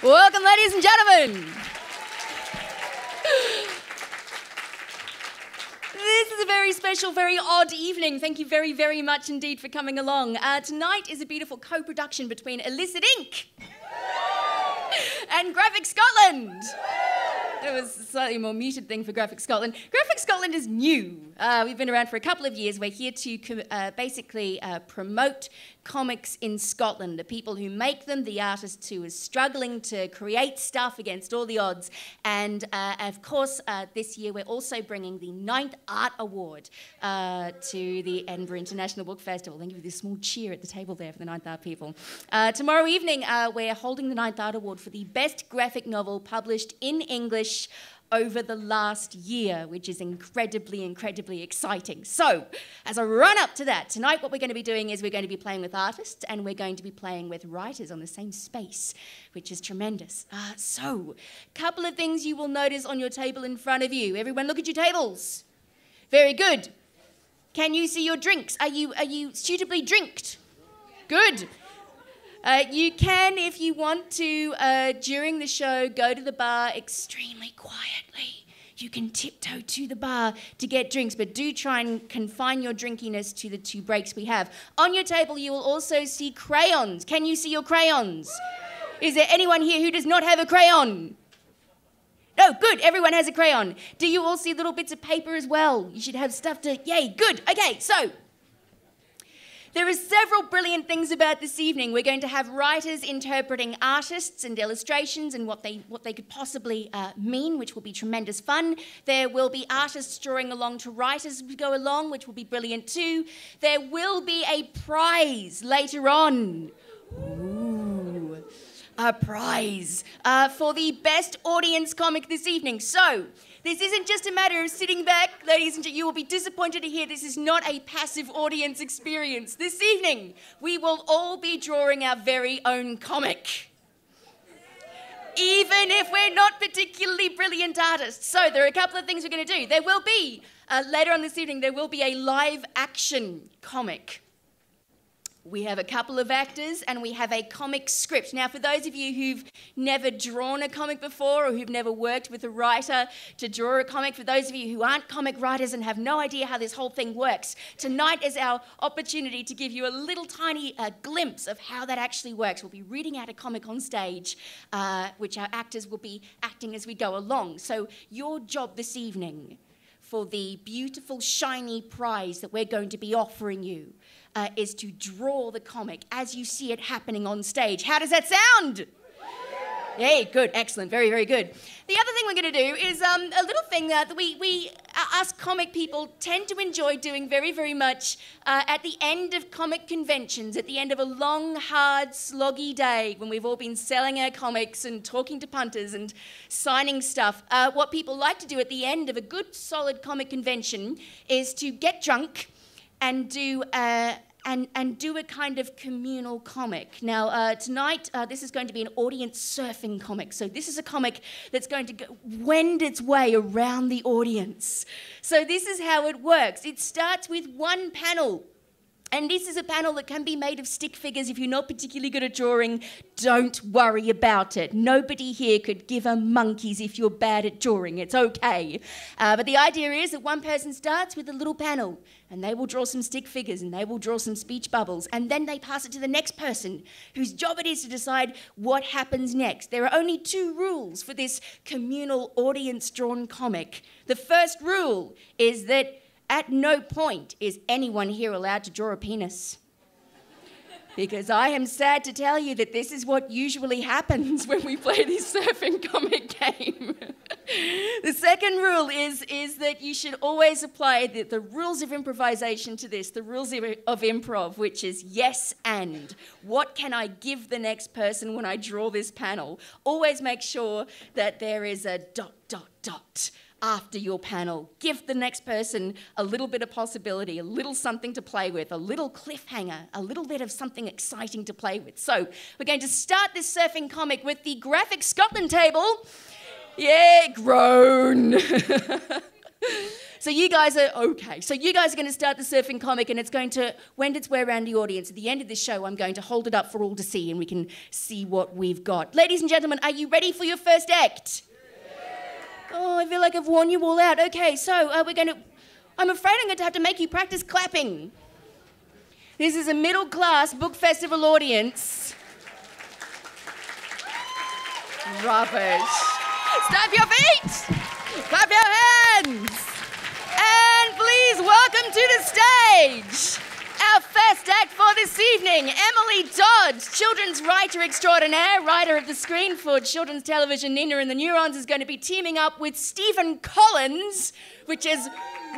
Welcome, ladies and gentlemen. This is a very special, very odd evening. Thank you very, very much indeed for coming along. Tonight is a beautiful co-production between Illicit Ink and Graphic Scotland. It was a slightly more muted thing for Graphic Scotland. Graphic Scotland is new. We've been around for a couple of years. We're here to basically promote comics in Scotland, the people who make them, the artists who are struggling to create stuff against all the odds. And of course, this year we're also bringing the 9th Art Award to the Edinburgh International Book Festival. Thank you for this small cheer at the table there for the 9th Art people. Tomorrow evening, we're holding the 9th Art Award for the best graphic novel published in English over the last year, which is incredibly, incredibly exciting. So, as a run-up to that, tonight what we're going to be doing is we're going to be playing with artists and we're going to be playing with writers on the same space, which is tremendous. So, a couple of things you will notice on your table in front of you. Everyone look at your tables. Very good. Can you see your drinks? Are you suitably drinked? Good. You can, if you want to, during the show, go to the bar extremely quietly. You can tiptoe to the bar to get drinks, but do try and confine your drinkiness to the 2 breaks we have. On your table, you will also see crayons. Can you see your crayons? Is there anyone here who does not have a crayon? No, good, everyone has a crayon. Do you all see little bits of paper as well? You should have stuff to, yay, good. Okay, so there are several brilliant things about this evening. We're going to have writers interpreting artists and illustrations and what they could possibly mean, which will be tremendous fun. There will be artists drawing along to writers as we go along, which will be brilliant too. There will be a prize later on. Ooh, a prize for the best audience comic this evening. So, this isn't just a matter of sitting back, ladies and gentlemen. You will be disappointed to hear this is not a passive audience experience. This evening, we will all be drawing our very own comic, even if we're not particularly brilliant artists. So there are a couple of things we're going to do. There will be, later on this evening, there will be a live action comic. We have a couple of actors and we have a comic script. Now, for those of you who've never drawn a comic before or who've never worked with a writer to draw a comic, for those of you who aren't comic writers and have no idea how this whole thing works, tonight is our opportunity to give you a little tiny glimpse of how that actually works. We'll be reading out a comic on stage, which our actors will be acting as we go along. So your job this evening for the beautiful, shiny prize that we're going to be offering you is to draw the comic as you see it happening on stage. How does that sound? Hey, good, excellent, very, very good. The other thing we're going to do is a little thing that we us comic people tend to enjoy doing very, very much at the end of comic conventions, at the end of a long, hard, sloggy day when we've all been selling our comics and talking to punters and signing stuff. What people like to do at the end of a good, solid comic convention is to get drunk and do a kind of communal comic. Now, tonight, this is going to be an audience surfing comic. So this is a comic that's going to wend its way around the audience. So this is how it works. It starts with one panel. And this is a panel that can be made of stick figures. If you're not particularly good at drawing, don't worry about it. Nobody here could give a monkeys if you're bad at drawing. It's okay. But the idea is that one person starts with a little panel and they will draw some stick figures and they will draw some speech bubbles, and then they pass it to the next person whose job it is to decide what happens next. There are only 2 rules for this communal audience-drawn comic. The first rule is that at no point is anyone here allowed to draw a penis. Because I am sad to tell you that this is what usually happens when we play this surfing comic game. The second rule is that you should always apply the rules of improvisation to this, the rules of improv, which is yes and. What can I give the next person when I draw this panel? Always make sure that there is a ... after your panel. Give the next person a little bit of possibility, a little something to play with, a little cliffhanger, a little bit of something exciting to play with. So we're going to start this surfing comic with the Graphic Scotland table. Yeah, groan. So you guys are okay. So you guys are going to start the surfing comic, and it's going to wend its way around the audience. At the end of this show, I'm going to hold it up for all to see, and we can see what we've got. Ladies and gentlemen, are you ready for your first act? Yeah. Oh, I feel like I've worn you all out. Okay, so we're going to... I'm afraid I'm going to have to make you practice clapping. This is a middle-class book festival audience. Rubbish. Stamp your feet. Clap your hands. And please welcome to the stage our first act for this evening, Emily Dodd, children's writer extraordinaire, writer of the screen for children's television Nina and the Neurons, is going to be teaming up with Stephen Collins, which is...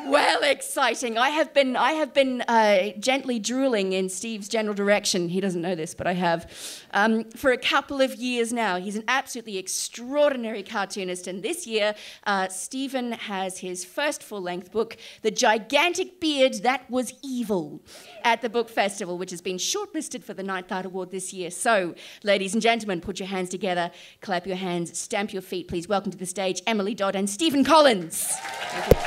well, exciting. I have been gently drooling in Steve's general direction. He doesn't know this, but I have. For a couple of years now. He's an absolutely extraordinary cartoonist. And this year, Stephen has his first full-length book, The Gigantic Beard That Was Evil, at the Book Festival, which has been shortlisted for the 9th Art Award this year. So, ladies and gentlemen, put your hands together, clap your hands, stamp your feet. Please welcome to the stage Emily Dodd and Stephen Collins. Thank you.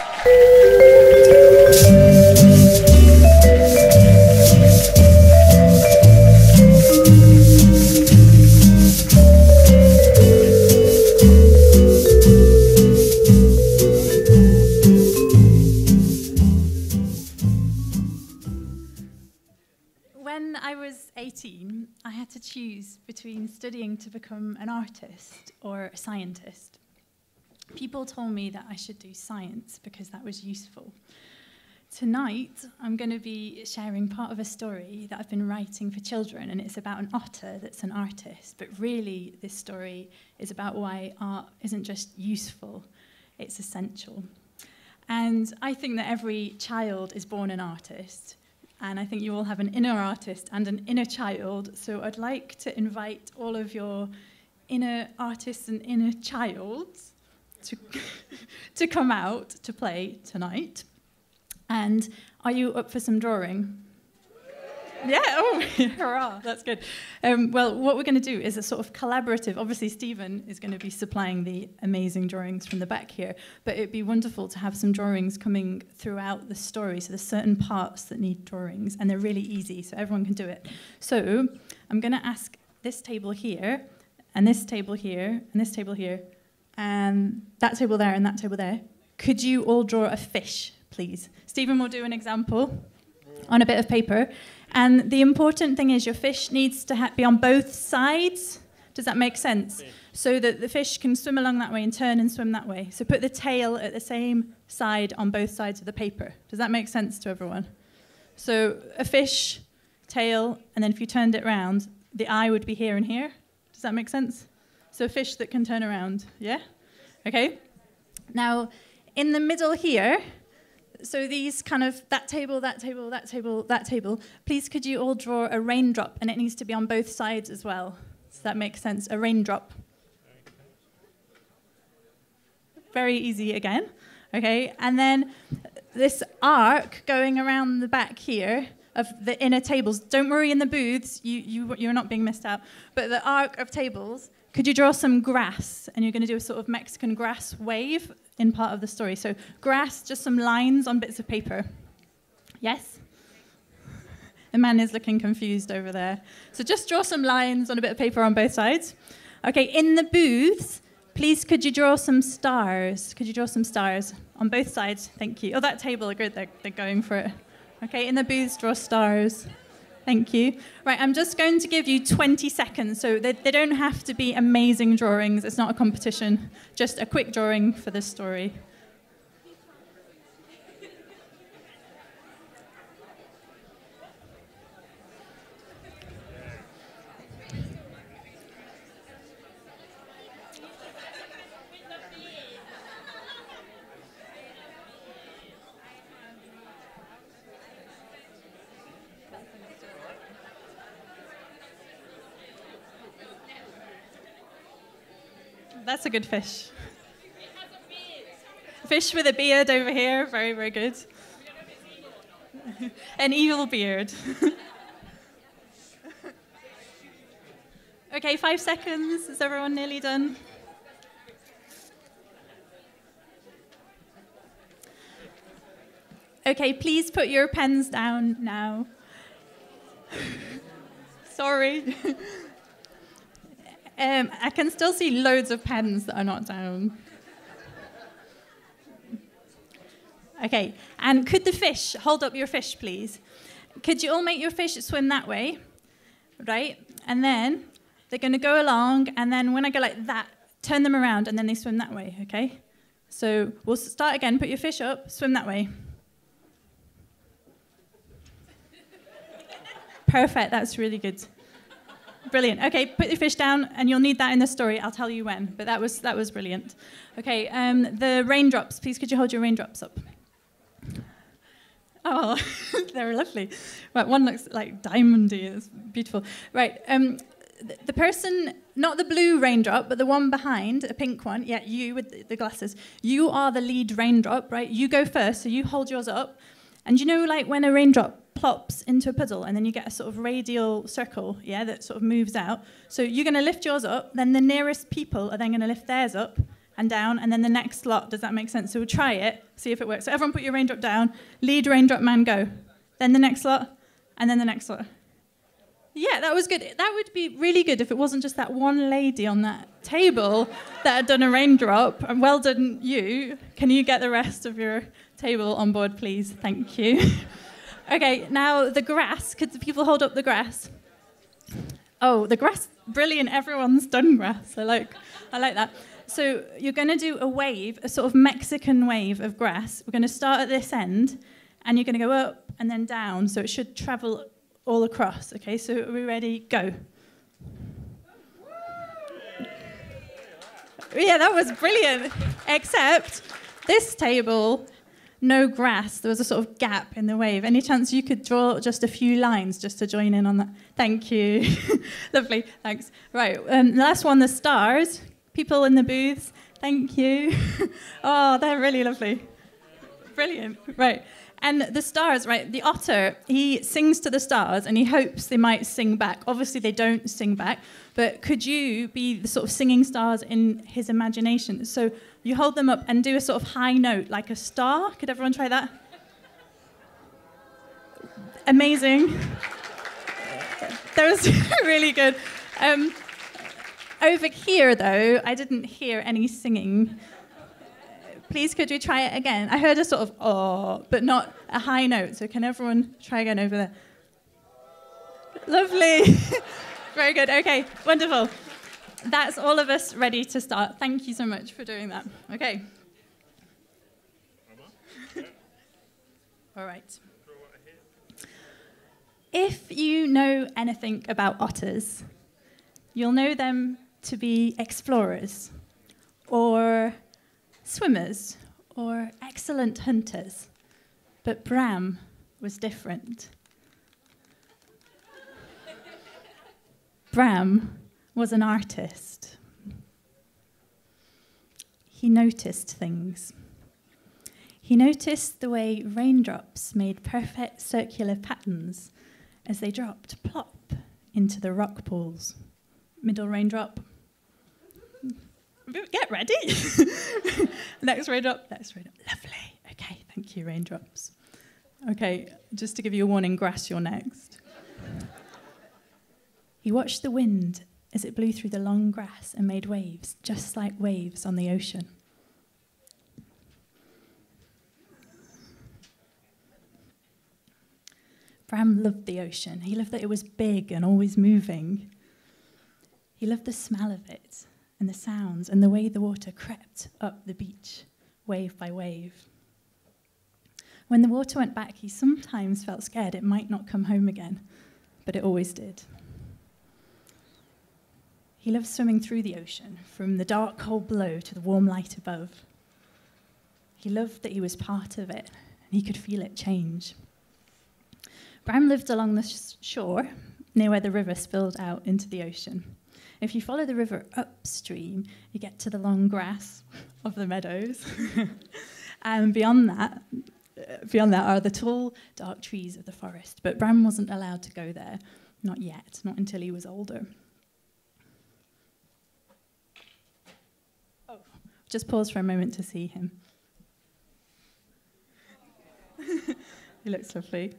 When I was 18, I had to choose between studying to become an artist or a scientist. People told me that I should do science because that was useful. Tonight, I'm going to be sharing part of a story that I've been writing for children, and it's about an otter that's an artist. But really, this story is about why art isn't just useful, it's essential. And I think that every child is born an artist, and I think you all have an inner artist and an inner child, so I'd like to invite all of your inner artists and inner childs to come out to play tonight. And are you up for some drawing? Yeah, oh, hurrah, that's good. Well, what we're going to do is a sort of collaborative. Obviously, Stephen is going to be supplying the amazing drawings from the back here, but it'd be wonderful to have some drawings coming throughout the story. So there's certain parts that need drawings, and they're really easy, so everyone can do it. So I'm going to ask this table here, and this table here, and this table here, and that table there, and that table there. Could you all draw a fish, please? Stephen will do an example on a bit of paper. And the important thing is your fish needs to be on both sides. Does that make sense? So that the fish can swim along that way and turn and swim that way. So put the tail at the same side on both sides of the paper. Does that make sense to everyone? So a fish, tail, and then if you turned it around, the eye would be here and here. Does that make sense? So a fish that can turn around, yeah? Okay. Now, in the middle here, so these kind of, that table, that table, that table, that table, please could you all draw a raindrop, and it needs to be on both sides as well. Does that make sense? A raindrop. Very easy again, okay? And then this arc going around the back here of the inner tables. Don't worry in the booths, you're not being missed out. But the arc of tables, could you draw some grass? And you're going to do a sort of Mexican grass wave in part of the story. So grass, just some lines on bits of paper. Yes? The man is looking confused over there. So just draw some lines on a bit of paper on both sides. Okay, in the booths, please could you draw some stars? Could you draw some stars on both sides? Thank you. Oh, that table are good. They're going for it. Okay, in the booths, draw stars. Thank you. Right, I'm just going to give you 20 seconds, so they don't have to be amazing drawings. It's not a competition, just a quick drawing for this story. That's a good fish. It has a beard. Fish with a beard over here. Very, very good. An evil beard. Okay, 5 seconds. Is everyone nearly done? Okay, please put your pens down now. Sorry. I can still see loads of pens that are not down. Okay, and could the fish, hold up your fish, please. Could you all make your fish swim that way, right? And then they're going to go along, and then when I go like that, turn them around, and then they swim that way, okay? So we'll start again. Put your fish up, swim that way. Perfect, that's really good. Brilliant. Okay, put your fish down, and you'll need that in the story. I'll tell you when, but that was brilliant. Okay, the raindrops. Please, could you hold your raindrops up? Oh, they're lovely. Right, one looks like diamondy. It's beautiful. Right, the person, not the blue raindrop, but the one behind, a pink one. Yeah, you with the glasses. You are the lead raindrop, right? You go first, so you hold yours up. And you know, like when a raindrop plops into a puddle and then you get a sort of radial circle, yeah, that sort of moves out. So you're going to lift yours up, then the nearest people are then going to lift theirs up and down, and then the next lot. Does that make sense? So we'll try it, see if it works. So everyone put your raindrop down, lead raindrop man, go. Then the next lot, and then the next lot. Yeah, that was good. That would be really good if it wasn't just that one lady on that table that had done a raindrop. And well done, you. Can you get the rest of your table on board, please? Thank you. Okay, now the grass. Could the people hold up the grass? Oh, the grass, brilliant. Everyone's done grass. I like that. So you're going to do a wave, a sort of Mexican wave of grass. We're going to start at this end, and you're going to go up and then down, so it should travel all across. Okay, so are we ready? Go. Yeah, that was brilliant. Except this table, no grass. There was a sort of gap in the wave. Any chance you could draw just a few lines just to join in on that? Thank you. Lovely, thanks. Right, the last one, the stars. People in the booths, thank you. Oh, they're really lovely. Brilliant, right. And the stars, right, the otter, he sings to the stars and he hopes they might sing back. Obviously, they don't sing back, but could you be the sort of singing stars in his imagination? So you hold them up and do a sort of high note, like a star. Could everyone try that? Amazing. That was really good. Over here, though, I didn't hear any singing. Please, could we try it again? I heard a sort of, oh, but not a high note. So can everyone try again over there? Lovely. Very good. Okay, wonderful. That's all of us ready to start. Thank you so much for doing that. Okay. All right. If you know anything about otters, you'll know them to be explorers, or swimmers, or excellent hunters. But Bram was different. Bram was an artist. He noticed things. He noticed the way raindrops made perfect circular patterns as they dropped plop into the rock pools. Middle raindrop. Get ready. Next raindrop, next raindrop. Lovely. Okay, thank you, raindrops. Okay, just to give you a warning, grass, you're next. He watched the wind as it blew through the long grass and made waves, just like waves on the ocean. Bram loved the ocean. He loved that it was big and always moving. He loved the smell of it, and the sounds, and the way the water crept up the beach, wave by wave. When the water went back, he sometimes felt scared it might not come home again, but it always did. He loved swimming through the ocean, from the dark cold below to the warm light above. He loved that he was part of it, and he could feel it change. Bram lived along the shore, near where the river spilled out into the ocean. If you follow the river upstream, you get to the long grass of the meadows. And beyond that are the tall, dark trees of the forest. But Bram wasn't allowed to go there, not yet, not until he was older. Oh, just pause for a moment to see him. He looks lovely.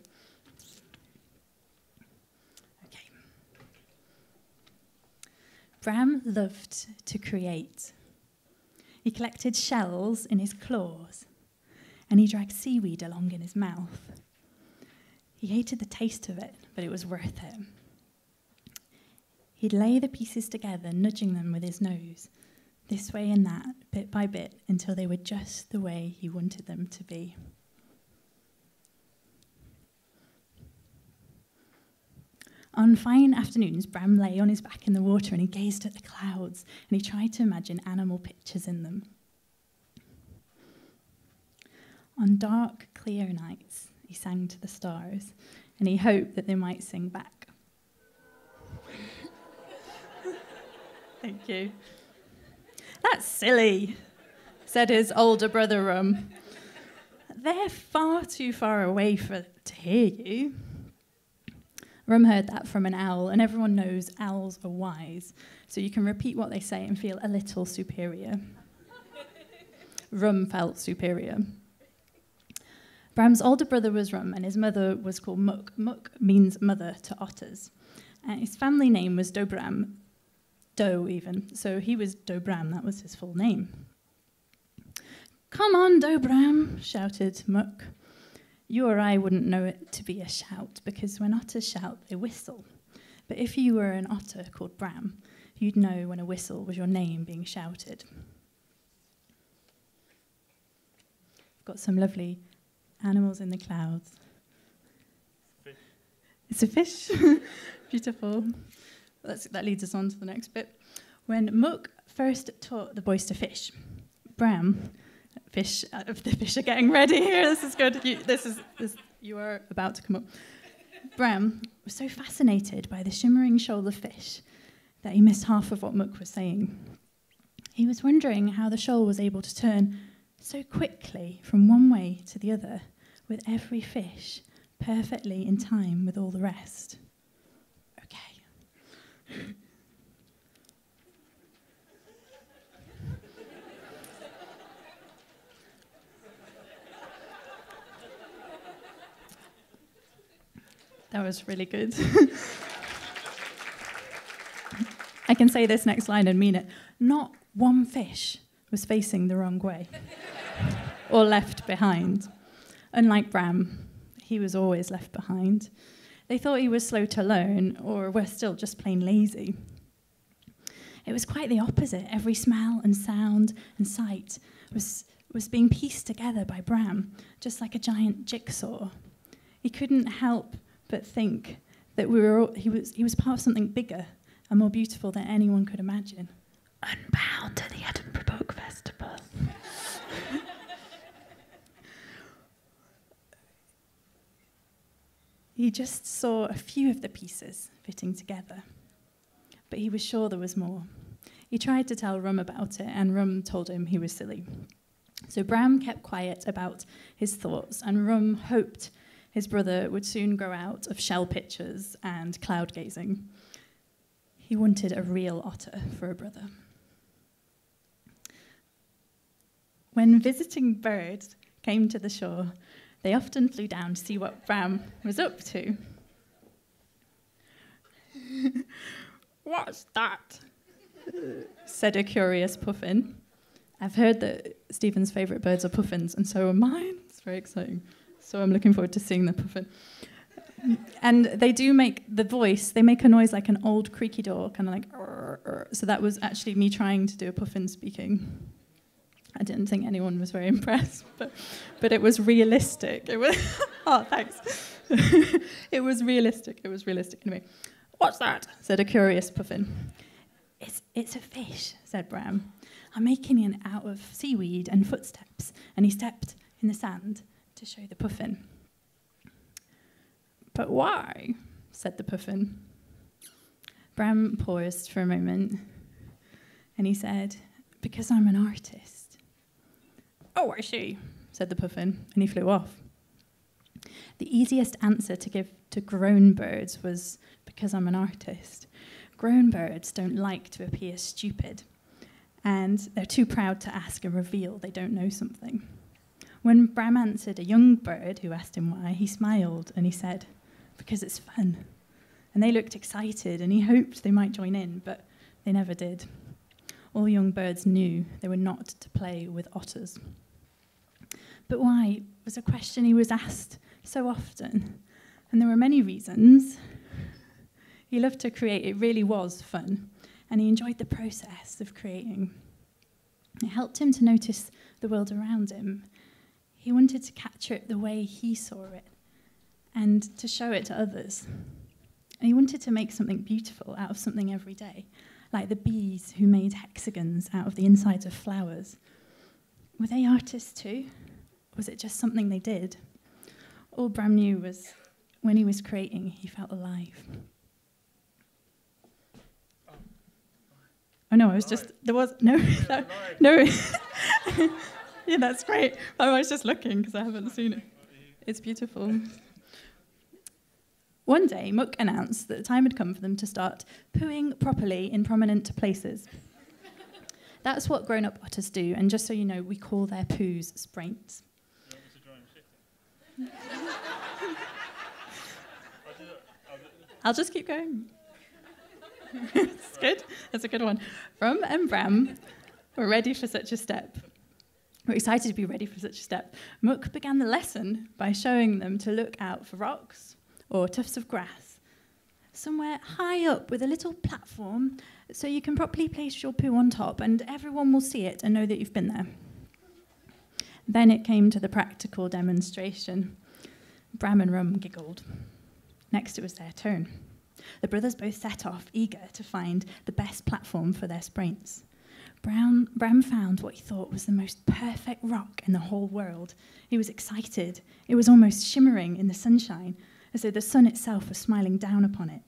Okay. Bram loved to create. He collected shells in his claws, and he dragged seaweed along in his mouth. He hated the taste of it, but it was worth it. He'd lay the pieces together, nudging them with his nose, this way and that, bit by bit, until they were just the way he wanted them to be. On fine afternoons, Bram lay on his back in the water and he gazed at the clouds and he tried to imagine animal pictures in them. On dark, clear nights, he sang to the stars and he hoped that they might sing back. Thank you. That's silly, said his older brother Rum. They're far too far away to hear you. Rum heard that from an owl, and everyone knows owls are wise, so you can repeat what they say and feel a little superior. Rum felt superior. Bram's older brother was Rum, and his mother was called Muck. Muck means mother to otters. And his family name was Dobram, Doe even, so he was Dobram, that was his full name. Come on, Dobram, shouted Muck. You or I wouldn't know it to be a shout, because when otters shout, they whistle. But if you were an otter called Bram, you'd know when a whistle was your name being shouted. I've got some lovely animals in the clouds. Fish. It's a fish. Beautiful. That leads us on to the next bit. When Muck first taught the boys to fish, Bram, the fish are getting ready here. This is good. You are about to come up. Bram was so fascinated by the shimmering shoal of fish that he missed half of what Muck was saying. He was wondering how the shoal was able to turn so quickly from one way to the other, with every fish perfectly in time with all the rest. That was really good. I can say this next line and mean it. Not one fish was facing the wrong way or left behind. Unlike Bram, he was always left behind. They thought he was slow to learn, or were still just plain lazy. It was quite the opposite. Every smell and sound and sight was being pieced together by Bram, just like a giant jigsaw. He couldn't help but think that he was part of something bigger and more beautiful than anyone could imagine. Unbound at the Edinburgh Book Festival. He just saw a few of the pieces fitting together, but he was sure there was more. He tried to tell Rum about it, and Rum told him he was silly. So Bram kept quiet about his thoughts, and Rum hoped his brother would soon grow out of shell pictures and cloud gazing. He wanted a real otter for a brother. When visiting birds came to the shore, they often flew down to see what Bram was up to. What's that? Said a curious puffin. I've heard that Stephen's favourite birds are puffins, and so are mine. It's very exciting. So I'm looking forward to seeing the puffin. And they do make the voice, they make a noise like an old creaky door, kind of like, "Arr, arr." So that was actually me trying to do a puffin speaking. I didn't think anyone was very impressed, but it was realistic. It was, oh, thanks. It was realistic. Anyway, what's that? Said a curious puffin. It's a fish, said Bram. I'm making it out of seaweed and footsteps. And he stepped in the sand to show the puffin. But why? Said the puffin. Bram paused for a moment, and he said, because I'm an artist. Oh, I see, said the puffin, and he flew off. The easiest answer to give to grown birds was, because I'm an artist. Grown birds don't like to appear stupid, and they're too proud to ask and reveal they don't know something. When Bram answered a young bird who asked him why, he smiled and he said, "Because it's fun." And they looked excited and he hoped they might join in, but they never did. All young birds knew they were not to play with otters. But why was a question he was asked so often, and there were many reasons. He loved to create, it really was fun, and he enjoyed the process of creating. It helped him to notice the world around him. He wanted to capture it the way he saw it, and to show it to others. And he wanted to make something beautiful out of something every day, like the bees who made hexagons out of the insides of flowers. Were they artists too? Was it just something they did? All Bram knew was when he was creating, he felt alive. Oh no, I was just, there was, no, no. Yeah, that's great. I was just looking because I haven't seen it. It's beautiful. One day, Muck announced that the time had come for them to start pooing properly in prominent places. That's what grown-up otters do, and just so you know, we call their poos spraints. I'll just keep going. It's good. That's a good one. Rum and Bram were ready for such a step. We're excited to be ready for such a step. Muck began the lesson by showing them to look out for rocks or tufts of grass, somewhere high up with a little platform so you can properly place your poo on top and everyone will see it and know that you've been there. Then it came to the practical demonstration. Bram and Rum giggled. Next it was their turn. The brothers both set off, eager to find the best platform for their spraints. Bram found what he thought was the most perfect rock in the whole world. He was excited. It was almost shimmering in the sunshine, as though the sun itself was smiling down upon it.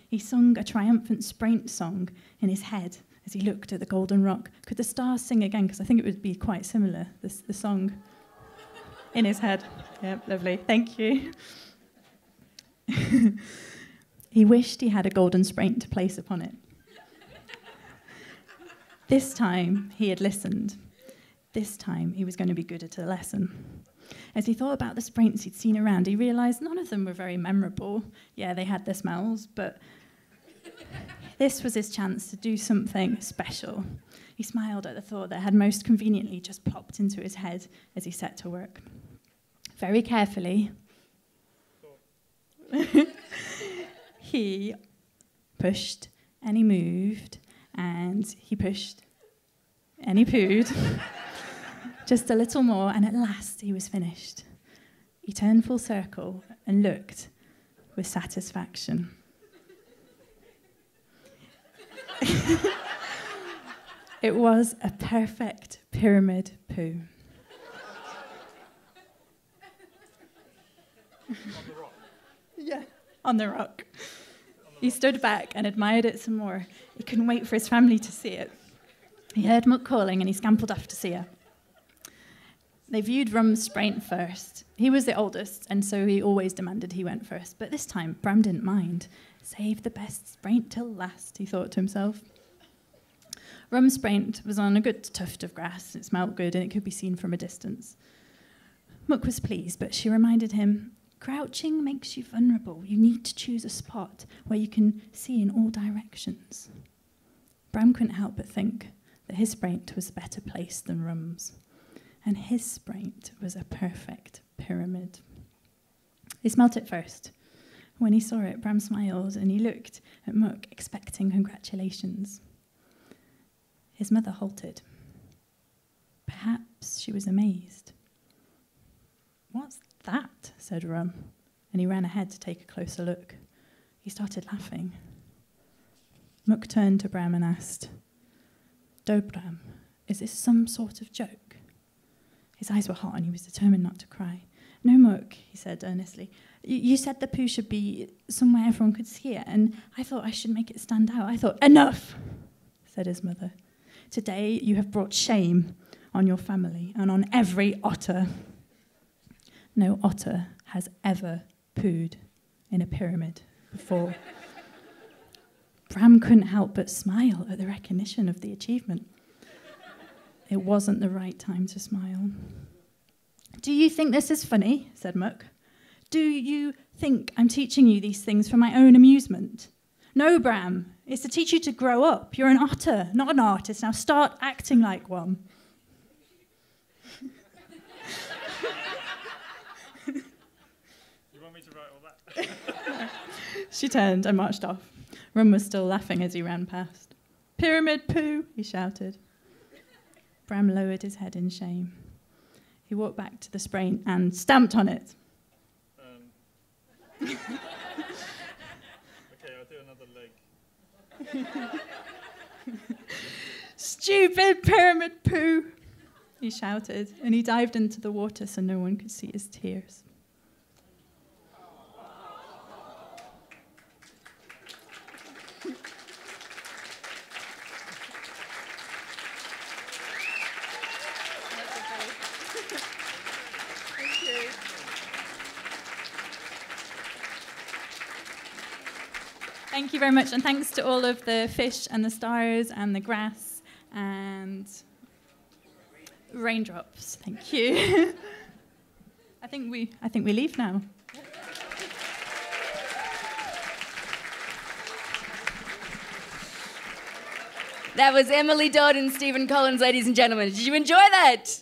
He sung a triumphant spraint song in his head as he looked at the golden rock. Could the stars sing again? Because I think it would be quite similar, the song in his head. Yeah, lovely. Thank you. He wished he had a golden spraint to place upon it. This time he had listened. This time he was going to be good at a lesson. As he thought about the spraints he'd seen around, he realised none of them were very memorable. Yeah, they had their smells, but this was his chance to do something special. He smiled at the thought that had most conveniently just plopped into his head as he set to work. Very carefully, he pushed and he moved and he pushed and he pooed. Just a little more, and at last he was finished. He turned full circle and looked with satisfaction. It was a perfect pyramid poo. On the rock? Yeah, on the rock. He stood back and admired it some more. He couldn't wait for his family to see it. He heard Muck calling and he scampered off to see her. They viewed Rum's spraint first. He was the oldest, and so he always demanded he went first. But this time, Bram didn't mind. Save the best spraint till last, he thought to himself. Rum's spraint was on a good tuft of grass. It smelt good and it could be seen from a distance. Muck was pleased, but she reminded him, crouching makes you vulnerable. You need to choose a spot where you can see in all directions. Bram couldn't help but think that his spraint was better placed than Rum's. And his spraint was a perfect pyramid. He smelt it first. When he saw it, Bram smiled and he looked at Muck, expecting congratulations. His mother halted. Perhaps she was amazed. "What's that?" said Rum, and he ran ahead to take a closer look. He started laughing. Muck turned to Bram and asked, "Do Bram, is this some sort of joke?" His eyes were hot and he was determined not to cry. "No, Muck," he said earnestly. You said the poo should be somewhere everyone could see it, and I thought I should make it stand out. I thought, enough, said his mother. Today you have brought shame on your family and on every otter. No otter has ever pooed in a pyramid before. Bram couldn't help but smile at the recognition of the achievement. It wasn't the right time to smile. Do you think this is funny? Said Muck. Do you think I'm teaching you these things for my own amusement? No, Bram. It's to teach you to grow up. You're an otter, not an artist. Now start acting like one. You want me to write all that? She turned and marched off. Rum was still laughing as he ran past. Pyramid poo, he shouted. Bram lowered his head in shame. He walked back to the sprain and stamped on it. Okay, I'll do another leg. Stupid pyramid poo, he shouted, and he dived into the water so no one could see his tears. Thank you very much, and thanks to all of the fish and the stars and the grass and raindrops. Thank you. I think we leave now. That was Emily Dodd and Stephen Collins, ladies and gentlemen. Did you enjoy that?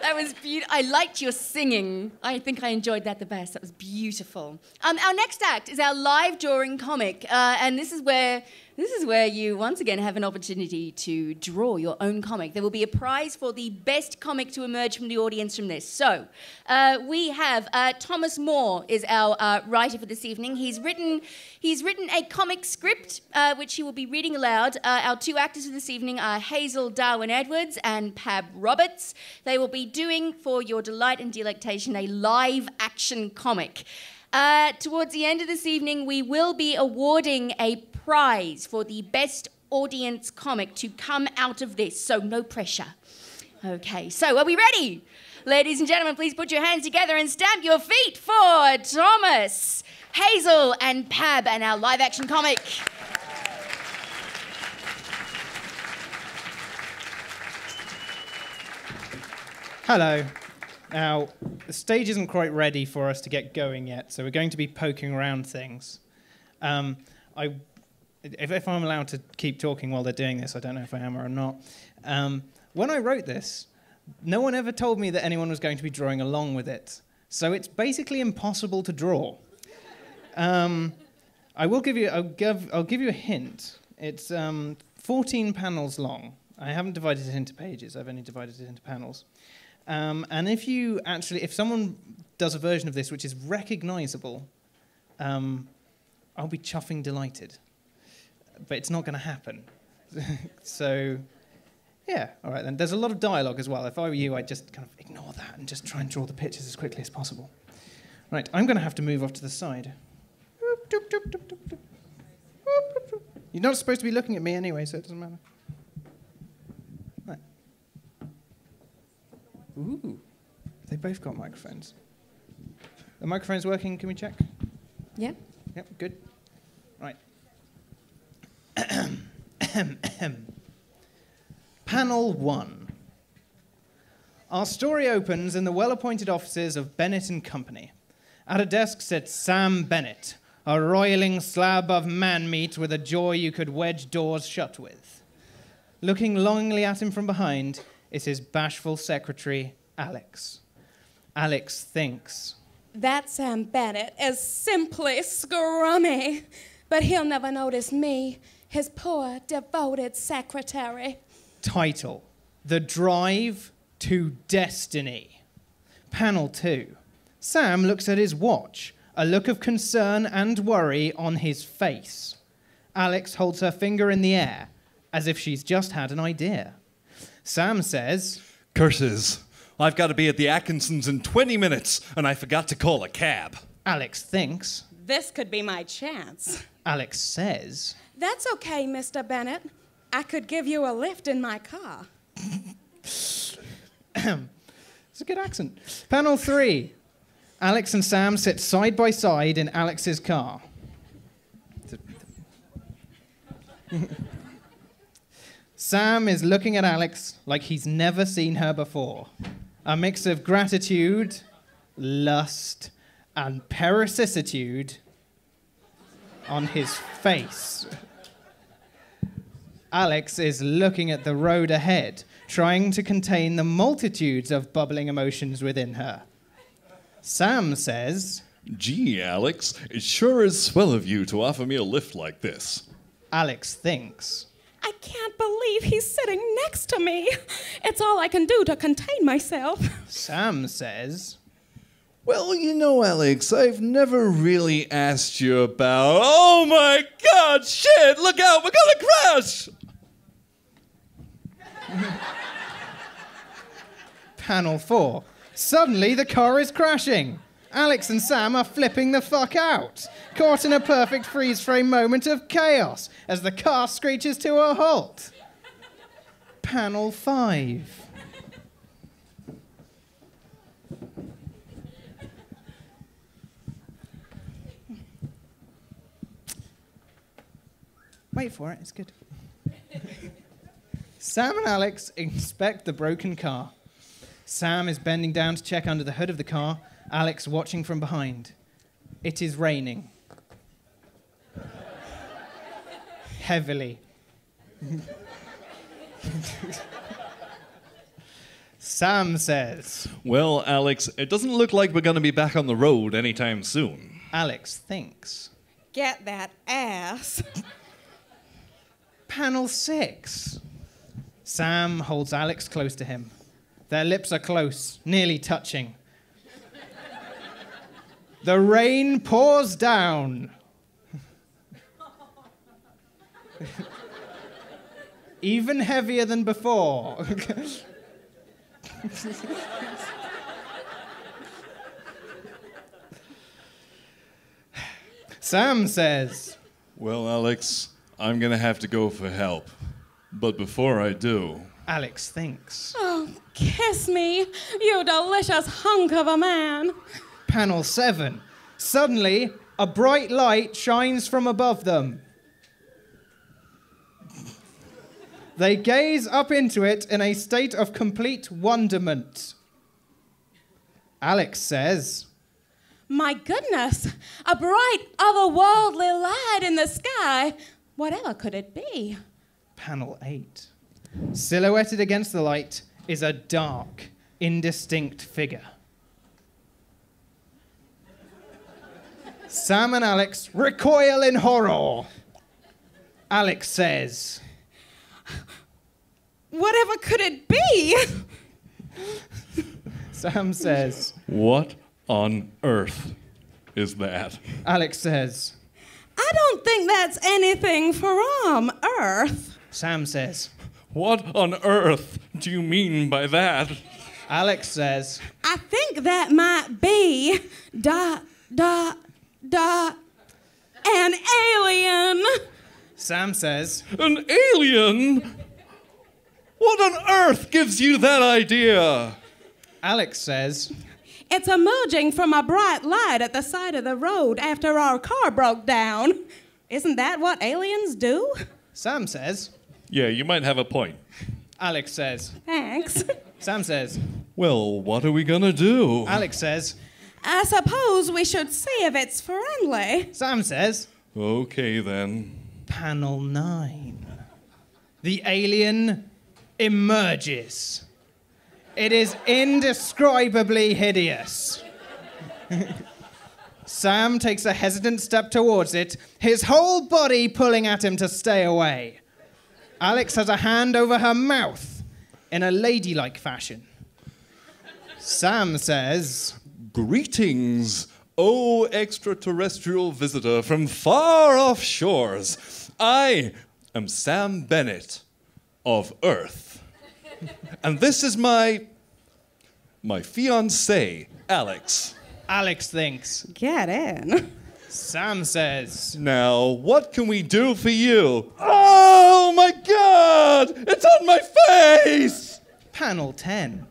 That was beautiful. I liked your singing. I think I enjoyed that the best. That was beautiful. Our next act is our live drawing comic, and this is where you once again have an opportunity to draw your own comic. There will be a prize for the best comic to emerge from the audience from this. So we have Thomas Moore is our writer for this evening. He's written a comic script which he will be reading aloud. Our two actors for this evening are Hazel Darwin-Edwards and Pab Roberts. They will be doing, for your delight and delectation, a live action comic. Towards the end of this evening, we will be awarding a prize for the best audience comic to come out of this, so no pressure. Okay, so are we ready? Ladies and gentlemen, please put your hands together and stamp your feet for Thomas, Hazel and Pab and our live action comic. Hello. Now, the stage isn't quite ready for us to get going yet, so we're going to be poking around things. If I'm allowed to keep talking while they're doing this, I don't know if I am or not. When I wrote this, no one ever told me that anyone was going to be drawing along with it, so it's basically impossible to draw. I'll give you a hint. It's 14 panels long. I haven't divided it into pages. I've only divided it into panels. And if someone does a version of this which is recognizable, I'll be chuffing delighted. But it's not going to happen. So, yeah, all right then. There's a lot of dialogue as well. If I were you, I'd just kind of ignore that and just try and draw the pictures as quickly as possible. Right, I'm going to have to move off to the side. You're not supposed to be looking at me anyway, so it doesn't matter. Right. Ooh, they both got microphones. The microphone's working, can we check? Yeah. Yep, good. Right. Panel 1. Our story opens in the well-appointed offices of Bennett and Company. At a desk sits Sam Bennett, a roiling slab of man-meat with a jaw you could wedge doors shut with. Looking longingly at him from behind is his bashful secretary, Alex. Alex thinks. That Sam Bennett is simply scrummy, but he'll never notice me, his poor, devoted secretary. Title: The Drive to Destiny. Panel 2. Sam looks at his watch, a look of concern and worry on his face. Alex holds her finger in the air, as if she's just had an idea. Sam says, "Curses. I've got to be at the Atkinsons in 20 minutes, and I forgot to call a cab." Alex thinks. This could be my chance. Alex says, That's okay, Mr. Bennett. I could give you a lift in my car. It's a good accent. Panel 3. Alex and Sam sit side by side in Alex's car. Sam is looking at Alex like he's never seen her before. a mix of gratitude, lust, and parasicitude on his face. Alex is looking at the road ahead, trying to contain the multitudes of bubbling emotions within her. Sam says, Gee, Alex, it sure is swell of you to offer me a lift like this. Alex thinks, I can't believe he's sitting next to me. It's all I can do to contain myself. Sam says, Well, you know, Alex, I've never really asked you about... Oh my God, shit, look out, we're gonna crash! Panel 4. Suddenly the car is crashing. Alex and Sam are flipping the fuck out, caught in a perfect freeze-frame moment of chaos as the car screeches to a halt. Panel 5. Wait for it, it's good. Sam and Alex inspect the broken car. Sam is bending down to check under the hood of the car, Alex watching from behind. It is raining. Heavily. Sam says, Well, Alex, it doesn't look like we're gonna be back on the road anytime soon. Alex thinks. Get that ass. Panel 6. Sam holds Alex close to him. Their lips are close, nearly touching. The rain pours down. Even heavier than before. Sam says, Well, Alex, I'm gonna have to go for help. But before I do... Alex thinks. Oh, kiss me, you delicious hunk of a man. Panel 7. Suddenly, a bright light shines from above them. They gaze up into it in a state of complete wonderment. Alex says, My goodness, a bright, otherworldly light in the sky. Whatever could it be? Panel 8. Silhouetted against the light is a dark, indistinct figure. Sam and Alex recoil in horror. Alex says, Whatever could it be? Sam says, What on earth is that? Alex says, I don't think that's anything from Earth. Sam says, What on earth do you mean by that? Alex says, I think that might be an alien. Sam says, An alien? What on earth gives you that idea? Alex says, It's emerging from a bright light at the side of the road after our car broke down. Isn't that what aliens do? Sam says, Yeah, you might have a point. Alex says, Thanks. Sam says, Well, what are we gonna do? Alex says, I suppose we should see if it's friendly. Sam says, Okay, then. Panel 9. The alien emerges. It is indescribably hideous. Sam takes a hesitant step towards it, his whole body pulling at him to stay away. Alex has a hand over her mouth in a ladylike fashion. Sam says, Greetings, O extraterrestrial visitor from far off shores. I am Sam Bennett of Earth. And this is my fiancée, Alex. Alex thinks. Get in. Sam says, Now, what can we do for you? Oh my God! It's on my face! Panel 10.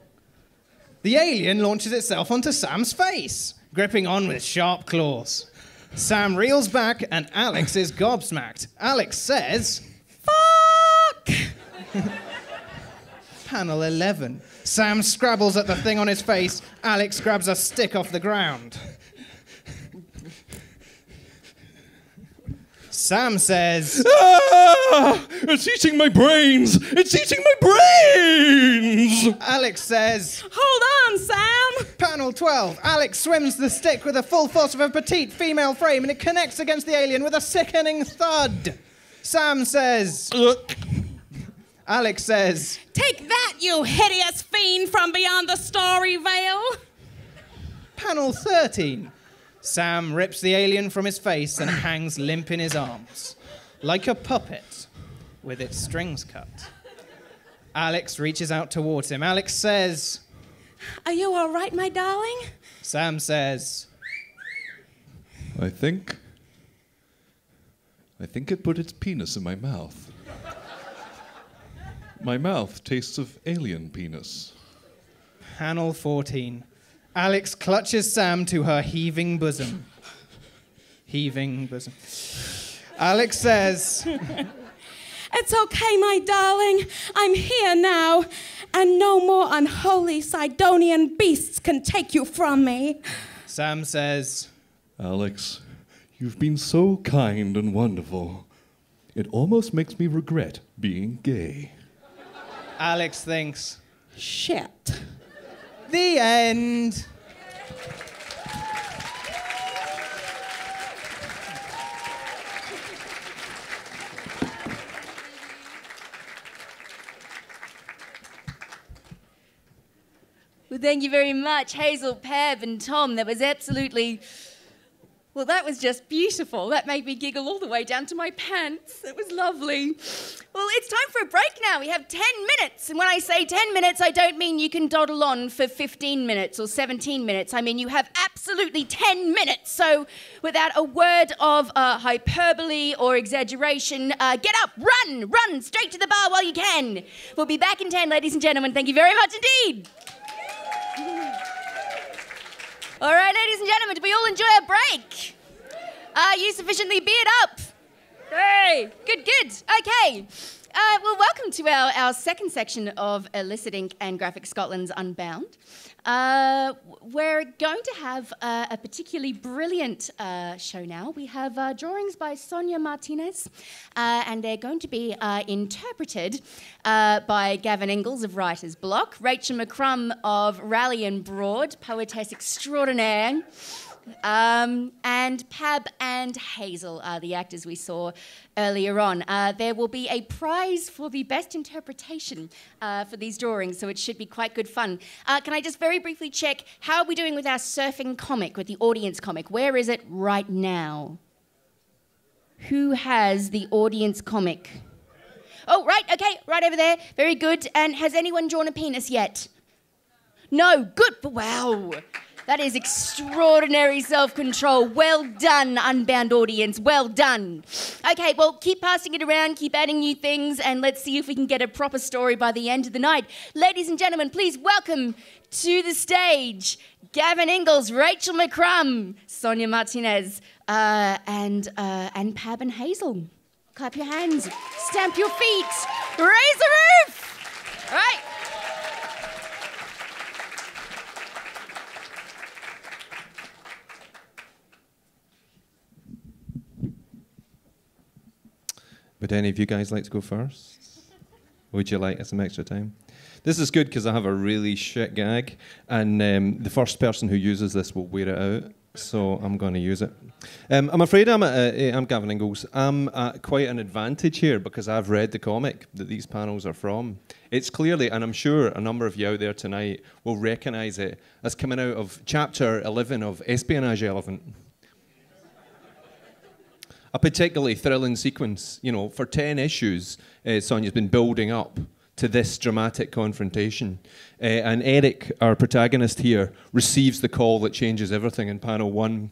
The alien launches itself onto Sam's face, gripping on with sharp claws. Sam reels back and Alex is gobsmacked. Alex says, Fuck! Panel 11. Sam scrabbles at the thing on his face. Alex grabs a stick off the ground. Sam says, Ah! It's eating my brains! It's eating my brains! Alex says, Hold on, Sam. Panel 12. Alex swims the stick with the full force of a petite female frame and it connects against the alien with a sickening thud. Sam says, Alex says, Take that, you hideous fiend from beyond the starry veil. Panel 13. Sam rips the alien from his face and it hangs limp in his arms, like a puppet with its strings cut. Alex reaches out towards him. Alex says, Are you all right, my darling? Sam says, I think it put its penis in my mouth. My mouth tastes of alien penis. Panel 14. Alex clutches Sam to her heaving bosom. Heaving bosom. Alex says, It's okay, my darling. I'm here now, and no more unholy Sidonian beasts can take you from me. Sam says, Alex, you've been so kind and wonderful. It almost makes me regret being gay. Alex thinks, Shit. the end. Well, thank you very much, Hazel, Pab, and Tom. That was absolutely... Well, that was just beautiful. That made me giggle all the way down to my pants. It was lovely. Well, it's time for a break now. We have 10 minutes. And when I say 10 minutes, I don't mean you can dawdle on for 15 minutes or 17 minutes. I mean you have absolutely 10 minutes. So without a word of hyperbole or exaggeration, get up, run straight to the bar while you can. We'll be back in 10, ladies and gentlemen. Thank you very much indeed. All right, ladies and gentlemen, did we all enjoy our break? Are you sufficiently beard up? Hey, good. Okay. Well, welcome to our second section of Illicit Ink and Graphic Scotland's Unbound. We're going to have a particularly brilliant show now. We have drawings by Sonia Martinez, and they're going to be interpreted by Gavin Ingalls of Writer's Block, Rachel McCrum of Rally and Broad, poetess extraordinaire, and Pab and Hazel are the actors we saw earlier on. There will be a prize for the best interpretation for these drawings, so it should be quite good fun. Can I just very briefly check, how are we doing with our surfing comic, with the audience comic? Where is it right now? Who has the audience comic? Oh, right, okay, right over there. Very good. And has anyone drawn a penis yet? No, good, wow. That is extraordinary self-control. Well done, Unbound audience. Well done. Okay, well, keep passing it around, keep adding new things, and let's see if we can get a proper story by the end of the night. Ladies and gentlemen, please welcome to the stage Gavin Ingalls, Rachel McCrum, Sonia Martinez, and Pab and Hazel. Clap your hands, stamp your feet, raise the roof. All right. Would any of you guys like to go first? Would you like some extra time? This is good because I have a really shit gag, and the first person who uses this will wear it out, so I'm going to use it. I'm afraid I'm Gavin Ingalls. I'm at quite an advantage here because I've read the comic that these panels are from. It's clearly, and I'm sure a number of you out there tonight will recognise it as coming out of chapter 11 of Espionage Elephant. A particularly thrilling sequence, you know, for 10 issues, Sonia's been building up to this dramatic confrontation. And Eric, our protagonist here, receives the call that changes everything in panel 1.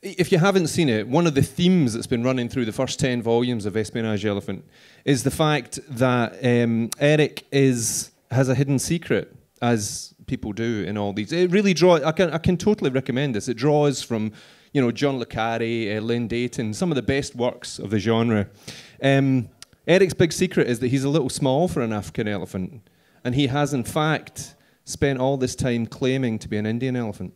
If you haven't seen it, one of the themes that's been running through the first 10 volumes of Espionage Elephant is the fact that Eric has a hidden secret, as people do in all these. It really draws, I can totally recommend this. It draws from, you know, John le Carré, Len Dayton, some of the best works of the genre. Eric's big secret is that he's a little small for an African elephant, and he has, in fact, spent all this time claiming to be an Indian elephant.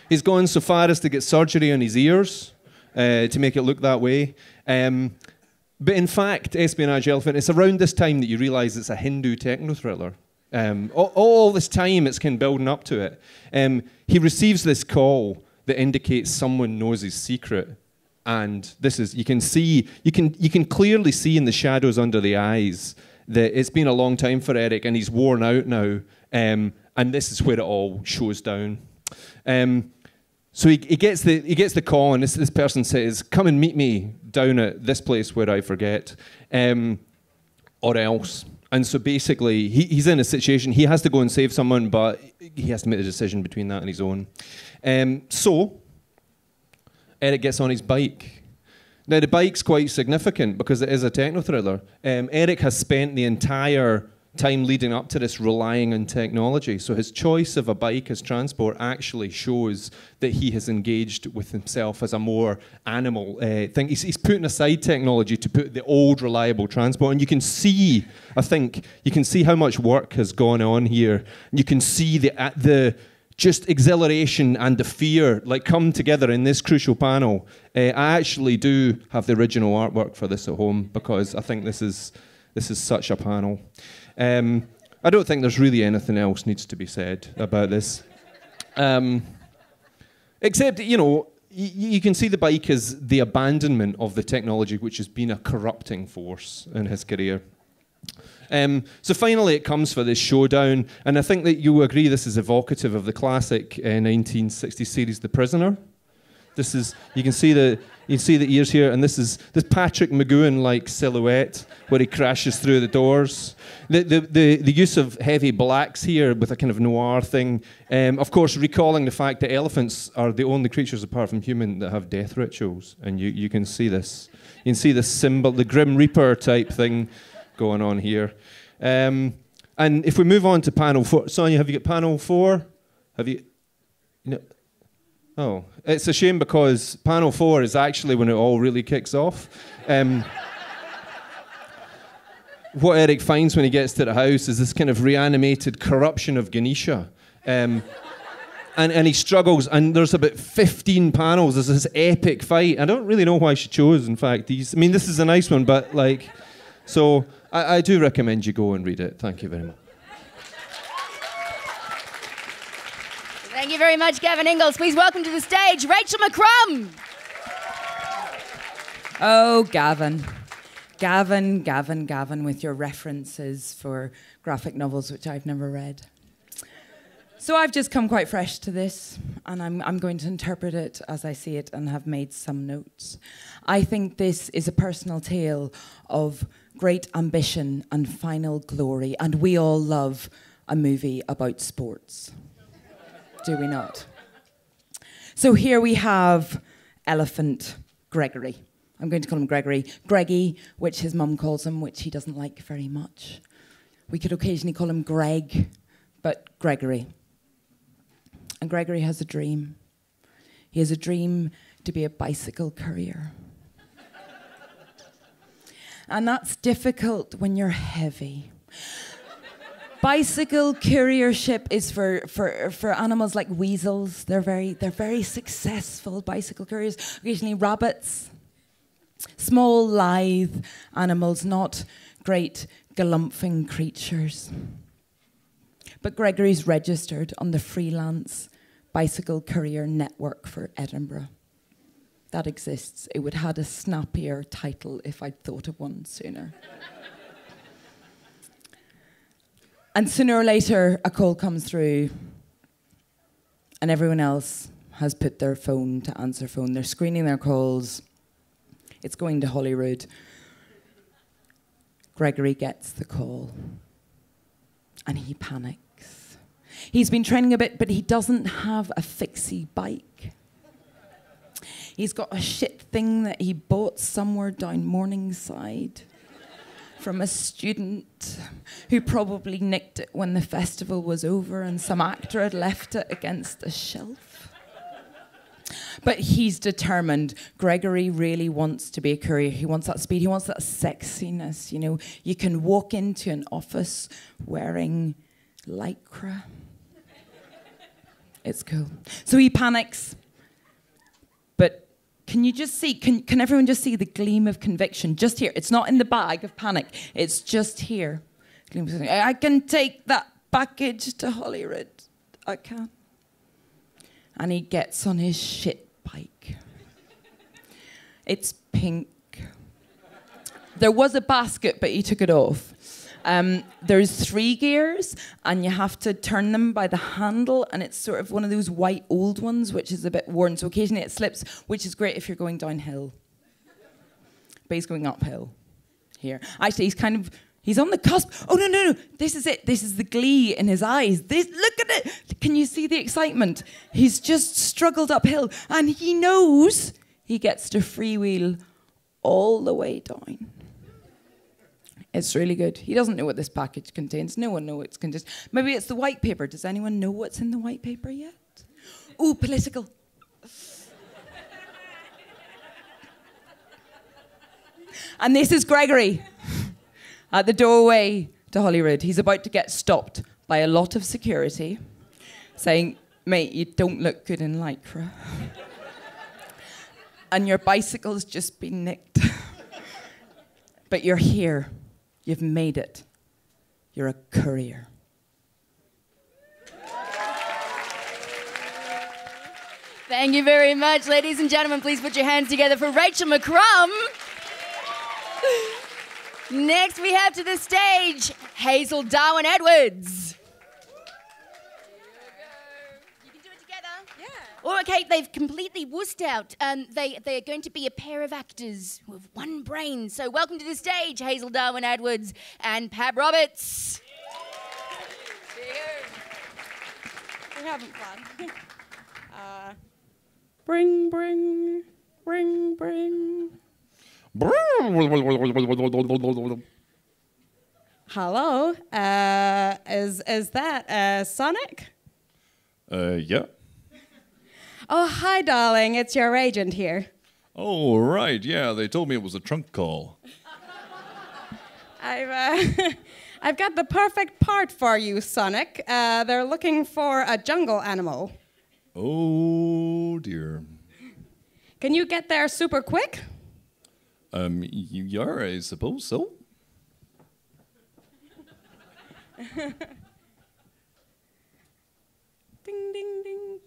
He's gone so far as to get surgery on his ears to make it look that way. But in fact, Espionage Elephant, it's around this time that you realise it's a Hindu techno-thriller. All this time it's kind of building up to it. He receives this call that indicates someone knows his secret. And this is, you can clearly see in the shadows under the eyes that it's been a long time for Eric and he's worn out now. And this is where it all shows down. So he gets the call, and this person says, "Come and meet me down at this place where I forget, or else." And so basically, he's in a situation, he has to go and save someone, but he has to make the decision between that and his own. So Eric gets on his bike. Now, the bike's quite significant because it is a techno-thriller. Eric has spent the entire time leading up to this relying on technology. So his choice of a bike as transport actually shows that he has engaged with himself as a more animal thing. He's putting aside technology to put the old reliable transport. And you can see, I think, you can see how much work has gone on here. You can see the just exhilaration and the fear like come together in this crucial panel. I actually do have the original artwork for this at home because I think this is such a panel. I don't think there's really anything else needs to be said about this. Except, you know, you can see the bike as the abandonment of the technology which has been a corrupting force in his career. So finally it comes for this showdown, and I think that you agree this is evocative of the classic 1960s series The Prisoner. This is, you can see the ears here, and this is this Patrick McGowan-like silhouette where he crashes through the doors. The use of heavy blacks here with a kind of noir thing, of course recalling the fact that elephants are the only creatures apart from human that have death rituals, and you can see this. You can see the symbol, the Grim Reaper type thing going on here. And if we move on to panel 4, Sonia, have you got panel 4? Have you? No. Oh, it's a shame because panel 4 is actually when it all really kicks off. What Eric finds when he gets to the house is this kind of reanimated corruption of Ganesha. And he struggles, and there's about 15 panels. There's this epic fight. I don't really know why she chose, in fact, these. I mean, this is a nice one, but like, so I do recommend you go and read it. Thank you very much. Thank you very much, Gavin Ingalls. Please welcome to the stage, Rachel McCrum. Oh, Gavin. Gavin, with your references for graphic novels, which I've never read. So I've just come quite fresh to this, and I'm going to interpret it as I see it and have made some notes. I think this is a personal tale of great ambition and final glory, and we all love a movie about sports. Do we not? So here we have Elephant Gregory. I'm going to call him Gregory. Greggy, which his mum calls him, which he doesn't like very much. We could occasionally call him Greg, but Gregory. And Gregory has a dream. He has a dream to be a bicycle courier. And that's difficult when you're heavy. Bicycle couriership is for animals like weasels. They're very successful bicycle couriers. Occasionally rabbits. Small, lithe animals, not great galumphing creatures. But Gregory's registered on the freelance bicycle courier network for Edinburgh. That exists. It would have had a snappier title if I'd thought of one sooner. And sooner or later, a call comes through, and everyone else has put their phone to answer phone. They're screening their calls. It's going to Holyrood. Gregory gets the call, and he panics. He's been training a bit, but he doesn't have a fixie bike. He's got a shit thing that he bought somewhere down Morningside from a student who probably nicked it when the festival was over and some actor had left it against a shelf. But he's determined. Gregory really wants to be a courier. He wants that speed. He wants that sexiness. You know, you can walk into an office wearing lycra. It's cool. So he panics. But can you just see, can everyone just see the gleam of conviction just here? It's not in the bag of panic. It's just here. I can take that package to Holyrood. I can. And he gets on his shit bike. It's pink. There was a basket, but he took it off. There's 3 gears, and you have to turn them by the handle, and it's sort of one of those white old ones, which is a bit worn, so occasionally it slips, which is great if you're going downhill. But he's going uphill here. Actually, he's on the cusp. Oh, no. This is it. This is the glee in his eyes. Look at it. Can you see the excitement? He's just struggled uphill, and he knows he gets to freewheel all the way down. It's really good. He doesn't know what this package contains. No one knows what it contains. Maybe it's the white paper. Does anyone know what's in the white paper yet? Ooh, political. And this is Gregory at the doorway to Holyrood. He's about to get stopped by a lot of security saying, mate, you don't look good in lycra. And your bicycle's just been nicked. But you're here. You've made it. You're a courier. Thank you very much, ladies and gentlemen. Please put your hands together for Rachel McCrum. Next, we have to the stage Hazel Darwin Edwards. You can do it together. Yeah. Oh, okay, they've completely wussed out. They're going to be a pair of actors with one brain. So welcome to the stage, Hazel Darwin Edwards and Pab Roberts. We're having fun. Bring, bring, bring, bring. Hello, is that Sonic? Yeah. Oh, hi, darling. It's your agent here. Oh, right. Yeah, they told me it was a trunk call. I've got the perfect part for you, Sonic. They're looking for a jungle animal. Oh, dear. Can you get there super quick? Yeah, I suppose so. Ding, ding, ding.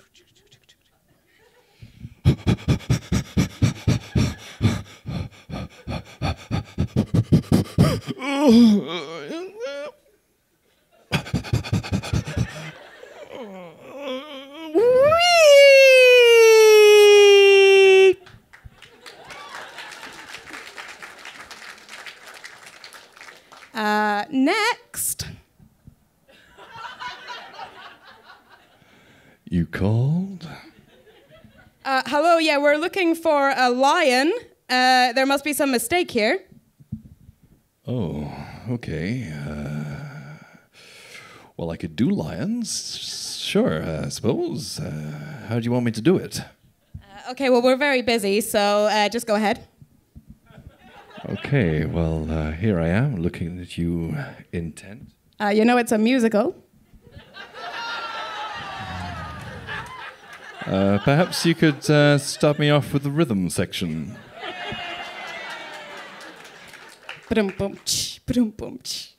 Next. You called? Hello, yeah, we're looking for a lion. There must be some mistake here. Oh, okay. Well, I could do lions. Sure, I suppose. How do you want me to do it? Okay, well, we're very busy, so just go ahead. Okay, well, here I am, looking at you intent. You know it's a musical. Perhaps you could start me off with the rhythm section. Ba-dum-bum-ch, ba-dum-bum-ch.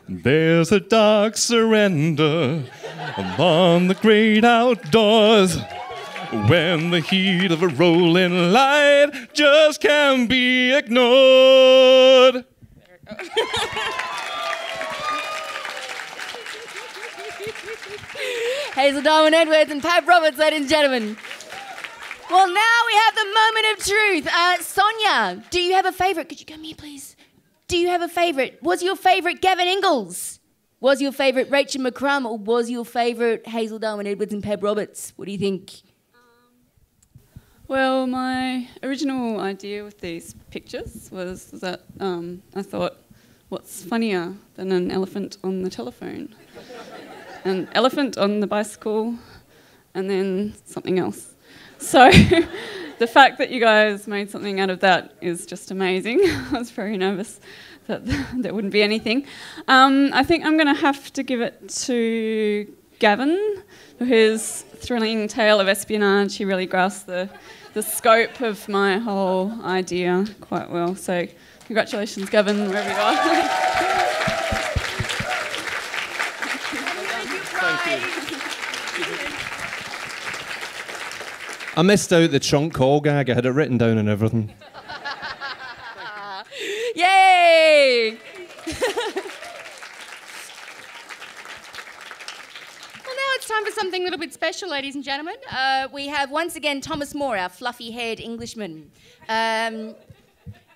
There's a dark surrender upon the great outdoors, when the heat of a rolling light just can't be ignored. Hazel Darwin Edwards and Pab Roberts, ladies and gentlemen. Well, now we have the moment of truth. Sonia, do you have a favourite? Could you come here, please? Do you have a favourite? Was your favourite Gavin Ingalls? Was your favourite Rachel McCrum? Or was your favourite Hazel Darwin Edwards and Pab Roberts? What do you think? Well, my original idea with these pictures was that I thought, what's funnier than an elephant on the telephone? An elephant on the bicycle and then something else. So the fact that you guys made something out of that is just amazing. I was very nervous that there wouldn't be anything. I think I'm going to have to give it to Gavin, for his thrilling tale of espionage. He really grasped the scope of my whole idea quite well. So congratulations, Gavin, wherever you are. Thank you. I missed out the trunk call gag. I had it written down and everything. Yay! Well, now it's time for something a little bit special, ladies and gentlemen. We have once again Thomas Moore, our fluffy-haired Englishman,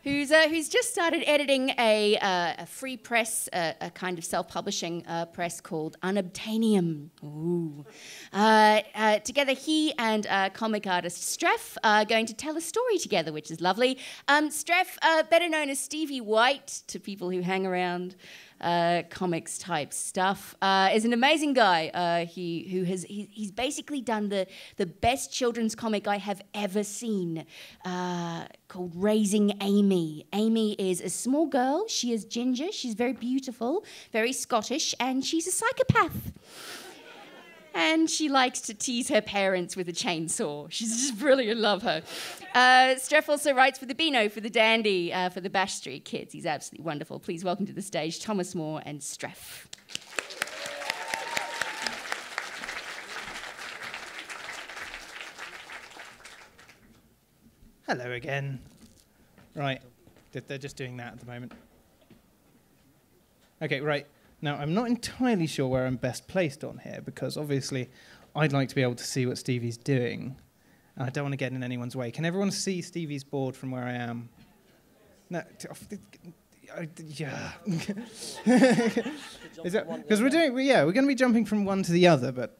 who's just started editing a free press, a kind of self-publishing press called Unobtainium. Ooh. Together, he and comic artist Streff are going to tell a story together, which is lovely. Streff, better known as Stevie White to people who hang around comics type stuff, is an amazing guy. He's basically done the best children's comic I have ever seen, called Raising Amy. Amy is a small girl. She is ginger. She's very beautiful, very Scottish, and she's a psychopath. And she likes to tease her parents with a chainsaw. She's just brilliant, love her. Streff also writes for the Beano, for the Dandy, for the Bash Street Kids. He's absolutely wonderful. Please welcome to the stage Thomas Moore and Streff. Hello again. Right, they're just doing that at the moment. Okay, right. Now, I'm not entirely sure where I'm best placed on here, because obviously I'd like to be able to see what Stevie's doing. And I don't want to get in anyone's way. Can everyone see Stevie's board from where I am? No, yeah. Because we're going to be jumping from one to the other, but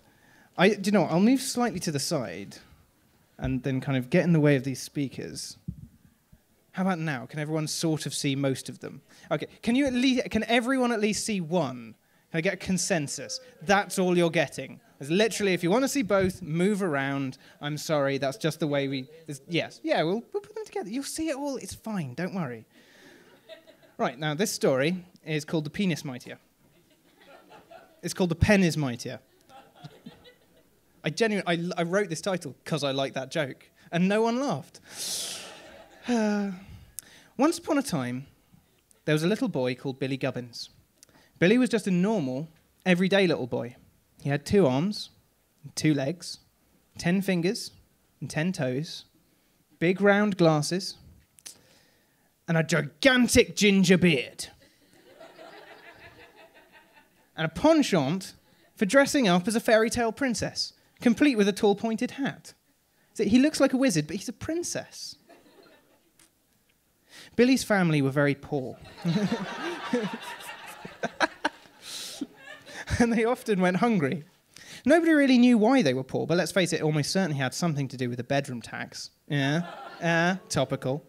do you know what? I'll move slightly to the side and then kind of get in the way of these speakers. How about now? Can everyone sort of see most of them? Okay, can everyone at least see one? Can I get a consensus? That's all you're getting. It's literally, if you want to see both, move around. I'm sorry, that's just the way yes, yeah, we'll put them together. You'll see it all, it's fine, don't worry. Right, now this story is called The Penis Mightier. It's called The Pen is Mightier. I wrote this title because I liked that joke, and no one laughed. Once upon a time, there was a little boy called Billy Gubbins. Billy was just a normal, everyday little boy. He had 2 arms, 2 legs, 10 fingers, and 10 toes, big round glasses, and a gigantic ginger beard. And a penchant for dressing up as a fairy tale princess, complete with a tall pointed hat. So he looks like a wizard, but he's a princess. Billy's family were very poor. And they often went hungry. Nobody really knew why they were poor, but let's face it, almost certainly had something to do with the bedroom tax. Yeah, topical.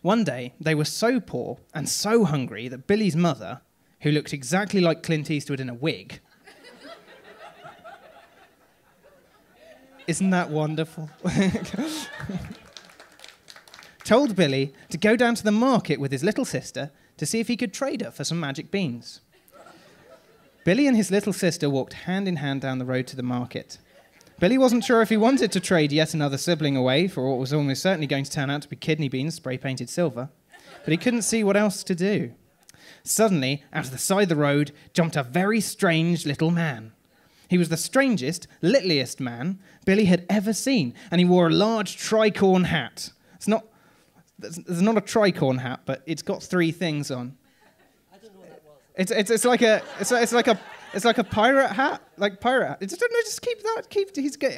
One day, they were so poor and so hungry that Billy's mother, who looked exactly like Clint Eastwood in a wig... Isn't that wonderful? Told Billy to go down to the market with his little sister to see if he could trade her for some magic beans. Billy and his little sister walked hand in hand down the road to the market. Billy wasn't sure if he wanted to trade yet another sibling away for what was almost certainly going to turn out to be kidney beans spray-painted silver, but he couldn't see what else to do. Suddenly, out of the side of the road, jumped a very strange little man. He was the strangest, littlest man Billy had ever seen, and he wore a large tricorn hat. There's not a tricorn hat, but it's got 3 things on. I don't know what that was. It's like a pirate hat, like pirate hat. Just keep that.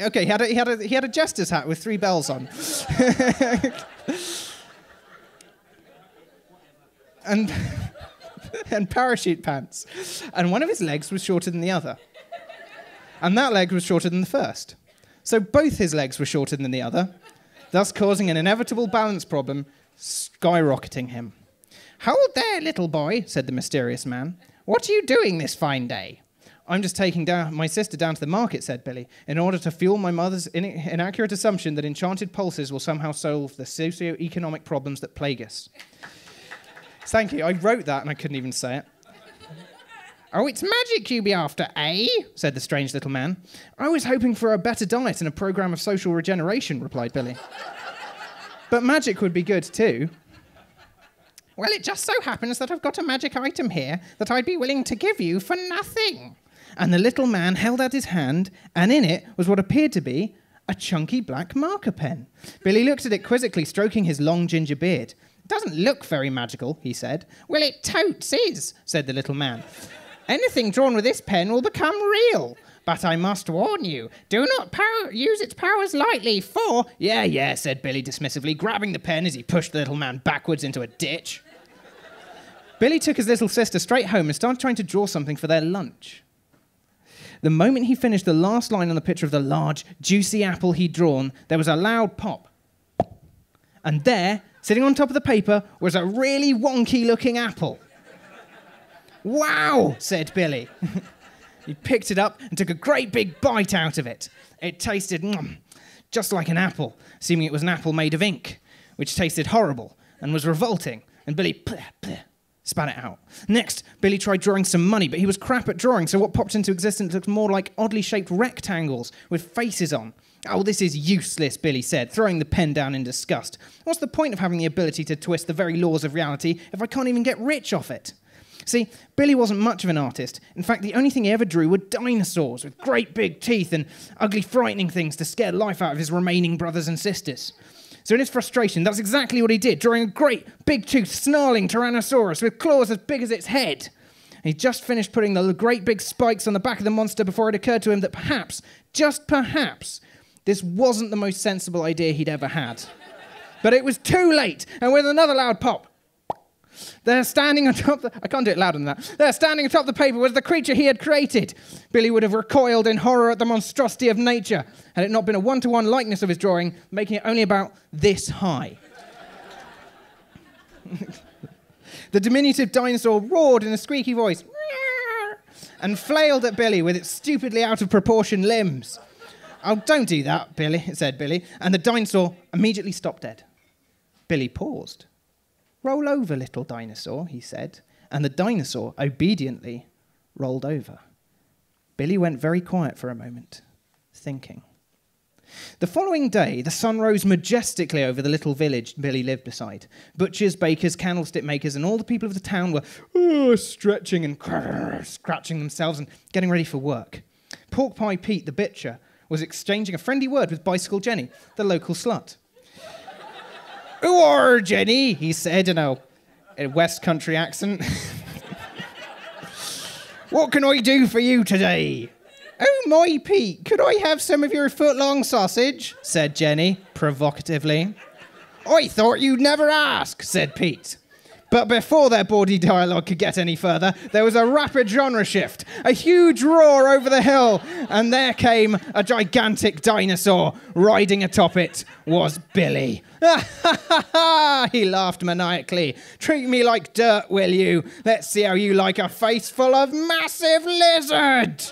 Okay. He had a jester's hat with 3 bells on. and parachute pants. And one of his legs was shorter than the other. And that leg was shorter than the first. So both his legs were shorter than the other, thus causing an inevitable balance problem, skyrocketing him. "Hold there, little boy," said the mysterious man. "What are you doing this fine day?" I'm just taking my sister down to the market, said Billy, in order to fuel my mother's inaccurate assumption that enchanted pulses will somehow solve the socio-economic problems that plague us. Thank you. I wrote that and I couldn't even say it. Oh, it's magic you be after, eh? Said the strange little man. I was hoping for a better diet and a program of social regeneration, replied Billy. But magic would be good too. Well, it just so happens that I've got a magic item here that I'd be willing to give you for nothing. And the little man held out his hand, and in it was what appeared to be a chunky black marker pen. Billy looked at it quizzically, stroking his long ginger beard. It doesn't look very magical, he said. Well, it totes is, said the little man. Anything drawn with this pen will become real. But I must warn you, do not use its powers lightly, for... Yeah, said Billy dismissively, grabbing the pen as he pushed the little man backwards into a ditch. Billy took his little sister straight home and started trying to draw something for their lunch. The moment he finished the last line on the picture of the large, juicy apple he'd drawn, there was a loud pop. And there, sitting on top of the paper, was a really wonky-looking apple. Wow, said Billy. He picked it up and took a great big bite out of it. It tasted just like an apple, assuming it was an apple made of ink, which tasted horrible and was revolting. And Billy spat it out. Next, Billy tried drawing some money, but he was crap at drawing, so what popped into existence looked more like oddly shaped rectangles with faces on. Oh, this is useless, Billy said, throwing the pen down in disgust. What's the point of having the ability to twist the very laws of reality if I can't even get rich off it? See, Billy wasn't much of an artist. In fact, the only thing he ever drew were dinosaurs with great big teeth and ugly, frightening things to scare life out of his remaining brothers and sisters. So in his frustration, that's exactly what he did, drawing a great, big-toothed, snarling Tyrannosaurus with claws as big as its head. And he just finished putting the great big spikes on the back of the monster before it occurred to him that perhaps, just perhaps, this wasn't the most sensible idea he'd ever had. But it was too late, and with another loud pop, there standing atop the... I can't do it louder than that. There standing atop the paper was the creature he had created. Billy would have recoiled in horror at the monstrosity of nature had it not been a one-to-one likeness of his drawing, making it only about this high. The diminutive dinosaur roared in a squeaky voice and flailed at Billy with its stupidly out-of-proportion limbs. Oh, don't do that, Billy, said Billy, and the dinosaur immediately stopped dead. Billy paused. Roll over, little dinosaur, he said, and the dinosaur obediently rolled over. Billy went very quiet for a moment, thinking. The following day, the sun rose majestically over the little village Billy lived beside. Butchers, bakers, candlestick makers, and all the people of the town were stretching and scratching themselves and getting ready for work. Pork Pie Pete, the butcher, was exchanging a friendly word with Bicycle Jenny, the local slut. Who are Jenny? He said in a West Country accent. What can I do for you today? Oh, my Pete, could I have some of your foot-long sausage? Said Jenny, provocatively. I thought you'd never ask, said Pete. But before their bawdy dialogue could get any further, there was a rapid genre shift, a huge roar over the hill, and there came a gigantic dinosaur. Riding atop it was Billy. He laughed maniacally. Treat me like dirt, will you? Let's see how you like a face full of massive lizard.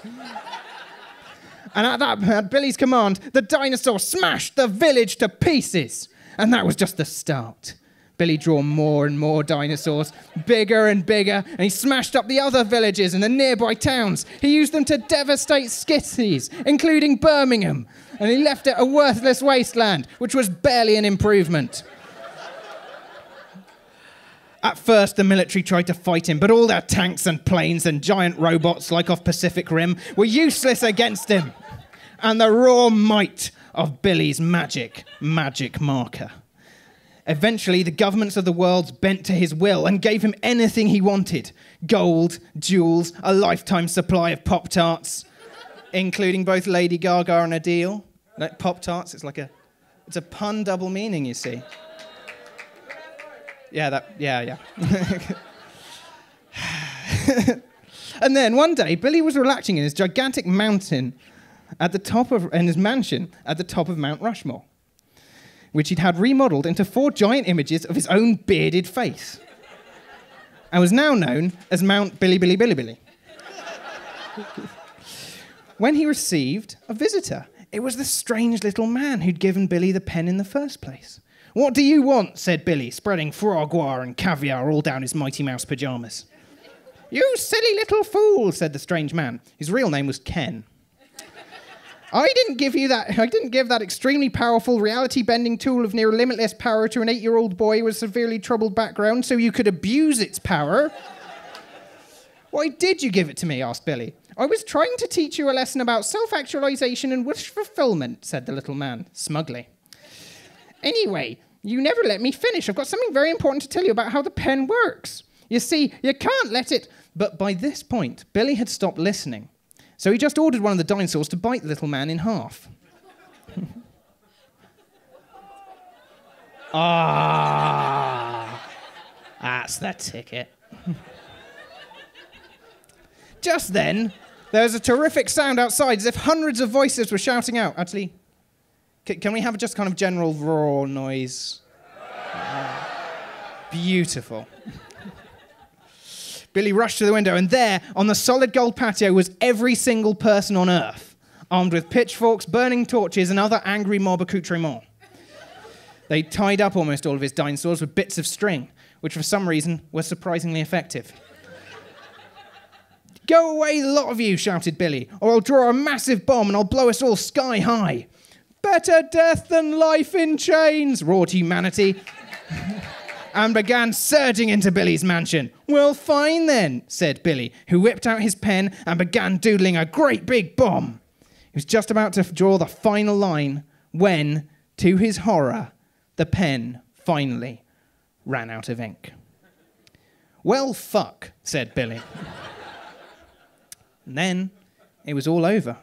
And at Billy's command, the dinosaur smashed the village to pieces. And that was just the start. Billy drew more and more dinosaurs, bigger and bigger, and he smashed up the other villages and the nearby towns. He used them to devastate cities, including Birmingham, and he left it a worthless wasteland, which was barely an improvement. At first, the military tried to fight him, but all their tanks and planes and giant robots, like off Pacific Rim, were useless against him. And the raw might of Billy's magic marker. Eventually, the governments of the world bent to his will and gave him anything he wanted. Gold, jewels, a lifetime supply of Pop-Tarts, including both Lady Gaga and Adele. Like Pop-Tarts, it's a pun double meaning, you see. Yeah. And then one day, Billy was relaxing in his gigantic mountain in his mansion at the top of Mount Rushmore, which he'd had remodeled into 4 giant images of his own bearded face, and was now known as Mount Billy Billy Billy Billy. when he received a visitor. It was the strange little man who'd given Billy the pen in the first place. "What do you want?" said Billy, spreading foie gras and caviar all down his Mighty Mouse pyjamas. "You silly little fool," said the strange man. His real name was Ken. I didn't give that extremely powerful, reality-bending tool of near limitless power to an 8-year-old boy with a severely troubled background so you could abuse its power." "Why did you give it to me?" asked Billy. "I was trying to teach you a lesson about self-actualization and wish fulfillment," said the little man, smugly. "Anyway, you never let me finish. I've got something very important to tell you about how the pen works. You see, you can't let it..." But by this point, Billy had stopped listening. So he just ordered one of the dinosaurs to bite the little man in half. That's the ticket. Just then, there was a terrific sound outside, as if hundreds of voices were shouting out. Actually, can we have just kind of general roar noise? Beautiful. Billy rushed to the window, and there, on the solid gold patio, was every single person on Earth, armed with pitchforks, burning torches, and other angry mob accoutrements. They tied up almost all of his dinosaurs with bits of string, which for some reason were surprisingly effective. "Go away, the lot of you," shouted Billy, "or I'll draw a massive bomb and I'll blow us all sky high." "Better death than life in chains," roared humanity. And began surging into Billy's mansion. "Well, fine then," said Billy, who whipped out his pen and began doodling a great big bomb. He was just about to draw the final line when, to his horror, the pen finally ran out of ink. "Well, fuck," said Billy. And then it was all over.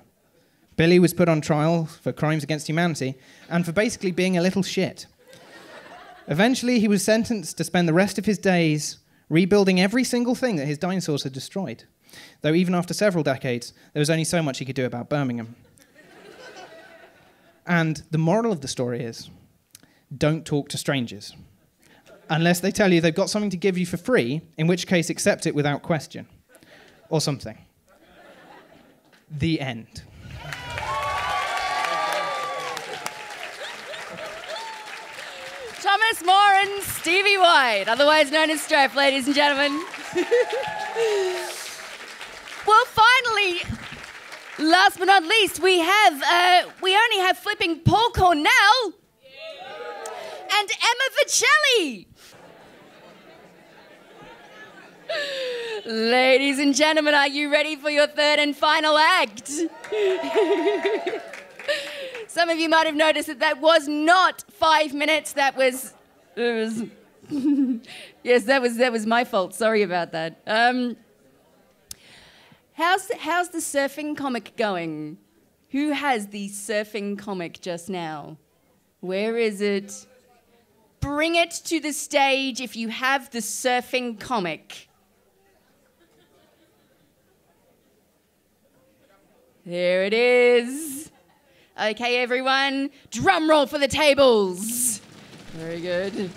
Billy was put on trial for crimes against humanity and for basically being a little shit. Eventually, he was sentenced to spend the rest of his days rebuilding every single thing that his dinosaurs had destroyed. Though even after several decades, there was only so much he could do about Birmingham. And the moral of the story is, don't talk to strangers. Unless they tell you they've got something to give you for free, in which case accept it without question. Or something. The end. Thomas More and Stevie White, otherwise known as Troupe, ladies and gentlemen. Well, finally, last but not least, we only have flipping Paul Cornell and Emma Vieceli. Ladies and gentlemen, are you ready for your third and final act? Some of you might have noticed that was not 5 minutes. That was yes, that was my fault. Sorry about that. How's the surfing comic going? Who has the surfing comic just now? Where is it? Bring it to the stage if you have the surfing comic. There it is. Okay, everyone, drum roll for the tables. Very good.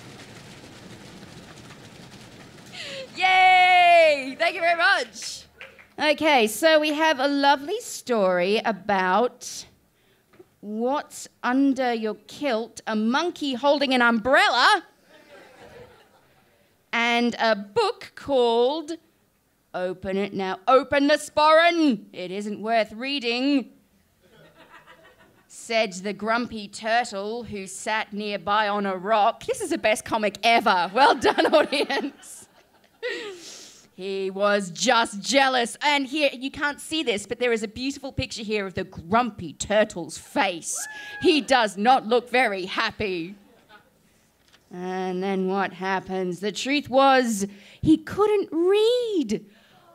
Yay! Thank you very much. Okay, so we have a lovely story about what's under your kilt, a monkey holding an umbrella, and a book called Open It Now. Open the sporran. It isn't worth reading, said the grumpy turtle who sat nearby on a rock. This is the best comic ever. Well done, audience. He was just jealous. And here, you can't see this, but there is a beautiful picture here of the grumpy turtle's face. He does not look very happy. And then what happens? The truth was, he couldn't read.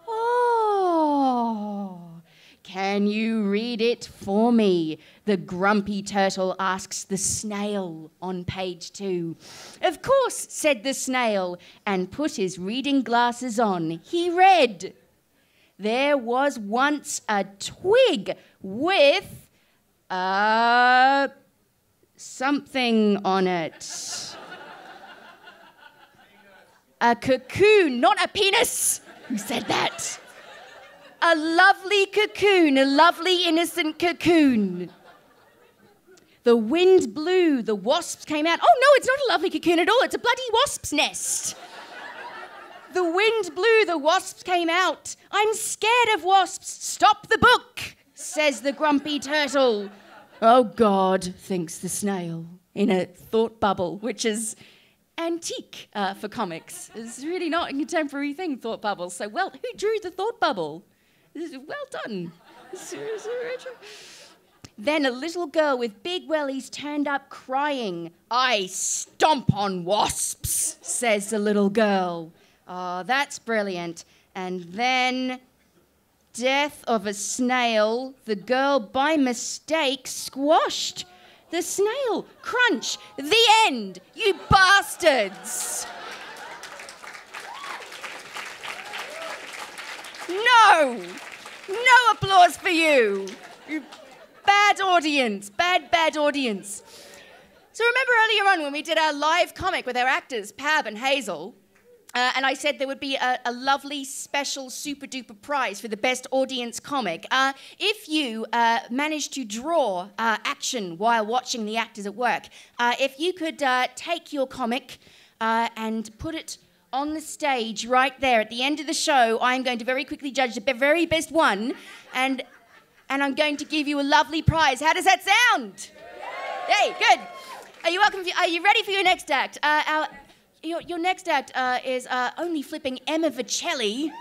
Oh, can you read it for me? The grumpy turtle asks the snail on page 2. Of course, said the snail, and put his reading glasses on. He read, there was once a twig with something on it. A cocoon, not a penis. Who said that? A lovely cocoon, a lovely innocent cocoon. The wind blew, the wasps came out. Oh no, it's not a lovely cocoon at all, it's a bloody wasp's nest. The wind blew, the wasps came out. I'm scared of wasps. Stop the book, says the grumpy turtle. Oh God, thinks the snail, in a thought bubble, which is antique for comics. It's really not a contemporary thing, thought bubbles. So, well, who drew the thought bubble? Well done. Then a little girl with big wellies turned up crying. I stomp on wasps, says the little girl. Oh, that's brilliant. And then, death of a snail, the girl by mistake squashed the snail. Crunch. The end. You bastards. No. No applause for you. You bad audience. Bad audience. So remember earlier on when we did our live comic with our actors, Pab and Hazel, and I said there would be a lovely special super duper prize for the best audience comic. If you managed to draw action while watching the actors at work, if you could take your comic and put it on the stage right there at the end of the show, I'm going to very quickly judge the very best one, and I'm going to give you a lovely prize. How does that sound? Hey, good. Are you ready for your next act? Your next act is Only Flipping Emma Vieceli,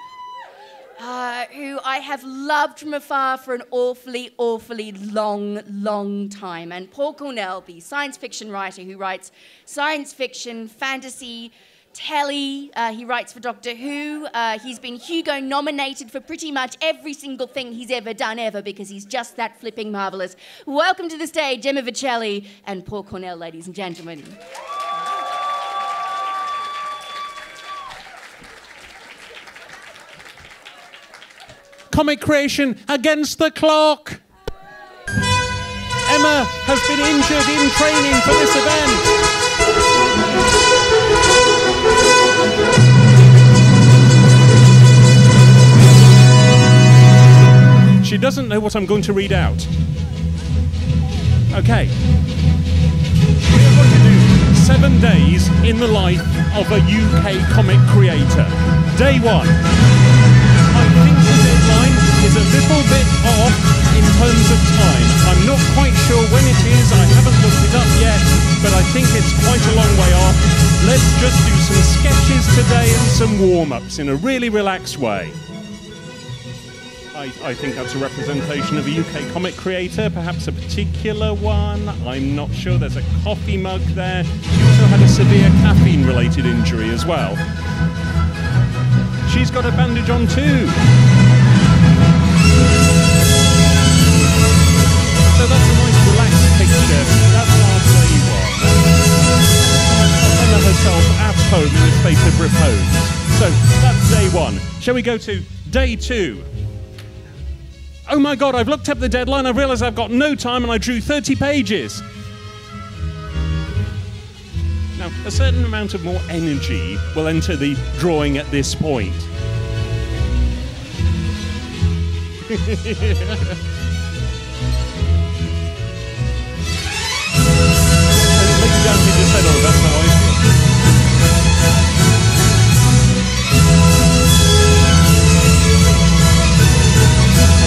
who I have loved from afar for an awfully, awfully long time. And Paul Cornell, the science fiction writer who writes science fiction, fantasy, telly, he writes for Doctor Who. He's been Hugo nominated for pretty much every single thing he's ever done because he's just that flipping marvellous. Welcome to the stage, Emma Vieceli and Paul Cornell, ladies and gentlemen. Comic creation against the clock. Emma has been injured in training for this event. She doesn't know what I'm going to read out. Okay. We're going to do 7 days in the life of a UK comic creator. Day 1. I think the deadline is a little bit off in terms of time. I'm not quite sure when it is, I haven't looked it up yet, but I think it's quite a long way off. Let's just do some sketches today and some warm-ups in a really relaxed way. I think that's a representation of a UK comic creator, perhaps a particular one. I'm not sure. There's a coffee mug there. She also had a severe caffeine-related injury as well. She's got a bandage on too. So that's a nice relaxed picture. That's our day 1. Emma herself at home in a state of repose. So that's day 1. Shall we go to day 2? Oh my God, I've looked up the deadline. I realise I've got no time and I drew 30 pages. Now, a certain amount of more energy will enter the drawing at this point. Let me down to just head on, that's how I feel.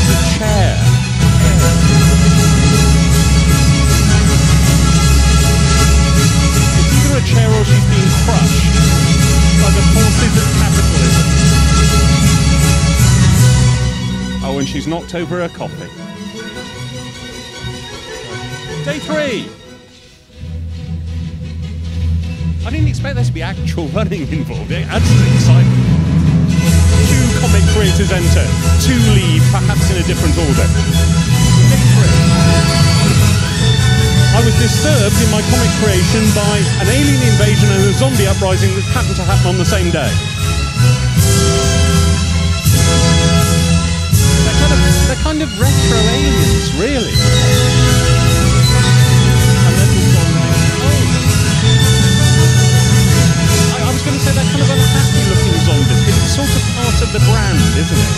The chair. It's either a chair or she's being crushed by the forces of capitalism. Oh, and she's knocked over her coffee. Day 3. I didn't expect there to be actual running involved. It adds to the excitement. 2 comic creators enter. 2 leave, perhaps in a different order. Day 3. I was disturbed in my comic creation by an alien invasion and a zombie uprising that happened to happen on the same day. They're kind of retro aliens, really. And then the zombies. Oh. I was going to say they're kind of unhappy looking zombies, but it's sort of part of the brand, isn't it?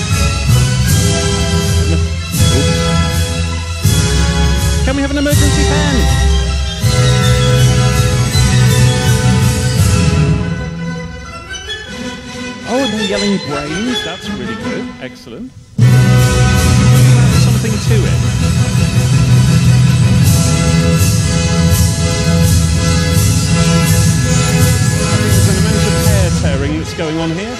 they're yelling brains. That's really good. Excellent. Add something to it. I think there's an amount of hair tearing that's going on here.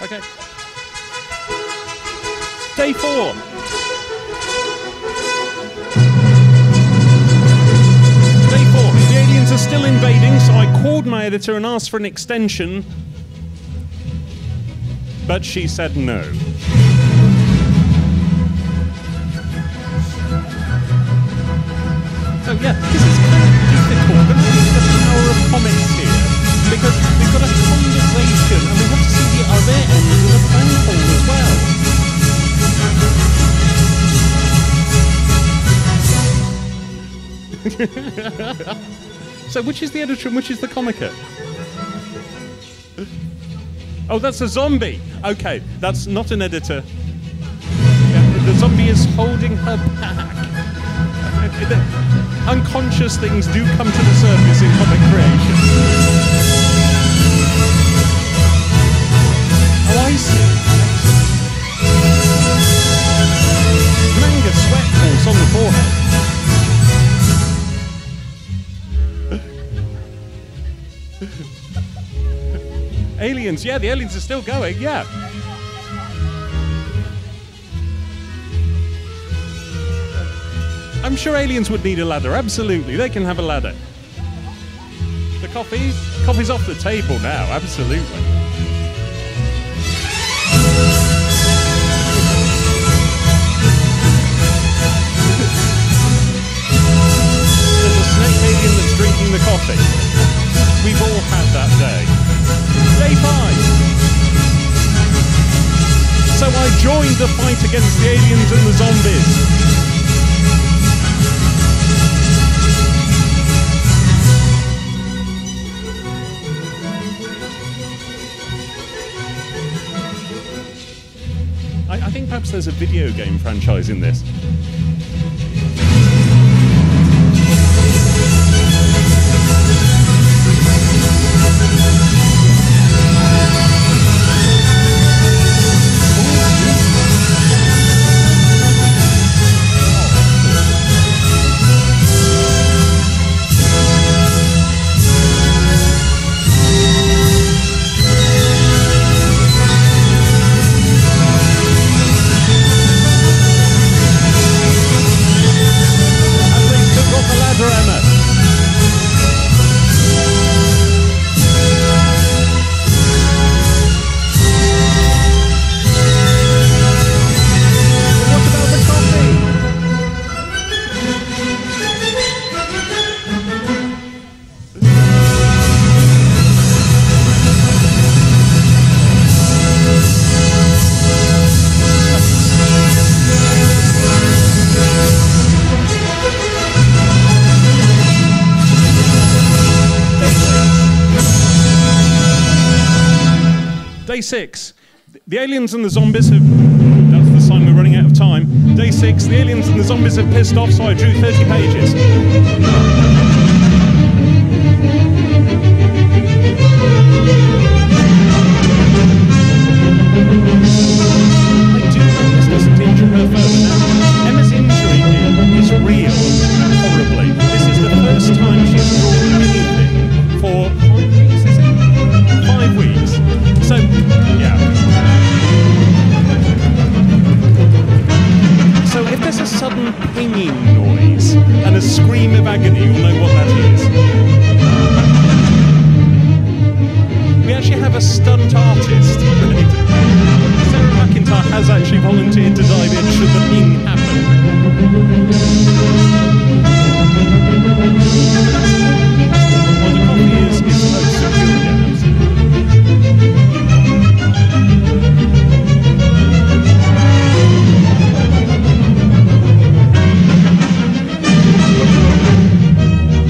Okay. Day 4. The aliens are still invading, so I called my editor and asked for an extension, but she said no. So yeah, this is kind of difficult, but I think the power of comics here, because we've got a conversation and we have to see the other end of the phone call as well. So which is the editor and which is the comicer? Oh, that's a zombie. Okay, that's not an editor. Yeah, the zombie is holding her back. Unconscious things do come to the surface in comic creation. Oh, I see. Manga sweat pulse on the forehead. Aliens, yeah, the aliens are still going, yeah. I'm sure aliens would need a ladder, absolutely. They can have a ladder. The coffee's off the table now, absolutely. There's a snake alien that's drinking the coffee. We've all had that day. Day 5. So I joined the fight against the aliens and the zombies. I think perhaps there's a video game franchise in this. Day 6. The aliens and the zombies have... That's the sign we're running out of time. Day 6. The aliens and the zombies have pissed off, so I drew 30 pages. I do hope this doesn't injure her further. Now, Emma's injury here is real, horribly. This is the first time she's drawn anything for 5 weeks, is it? 5 weeks. So, yeah. So if there's a sudden pinging noise and a scream of agony, you'll know what that is. We actually have a stunt artist. Sarah McIntyre has actually volunteered to dive in should the ping happen. Well, the coffee is so secure, yeah, absolutely.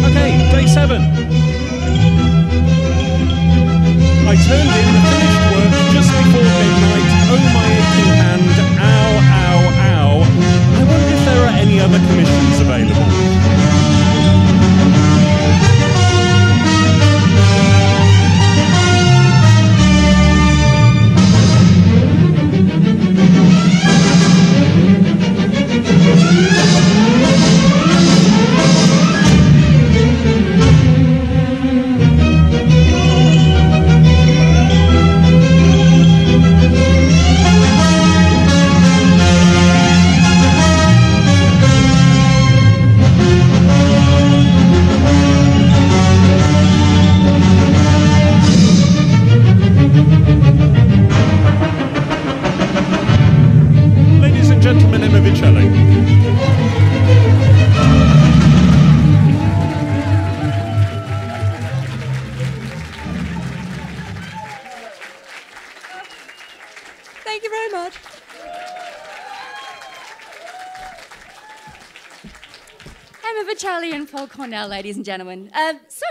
Okay, day 7. I turned in the finished work just before midnight. Oh my aching hand, ow, ow, ow. I wonder if there are any other commissions Thank you very much. Emma Vieceli and Paul Cornell, ladies and gentlemen. This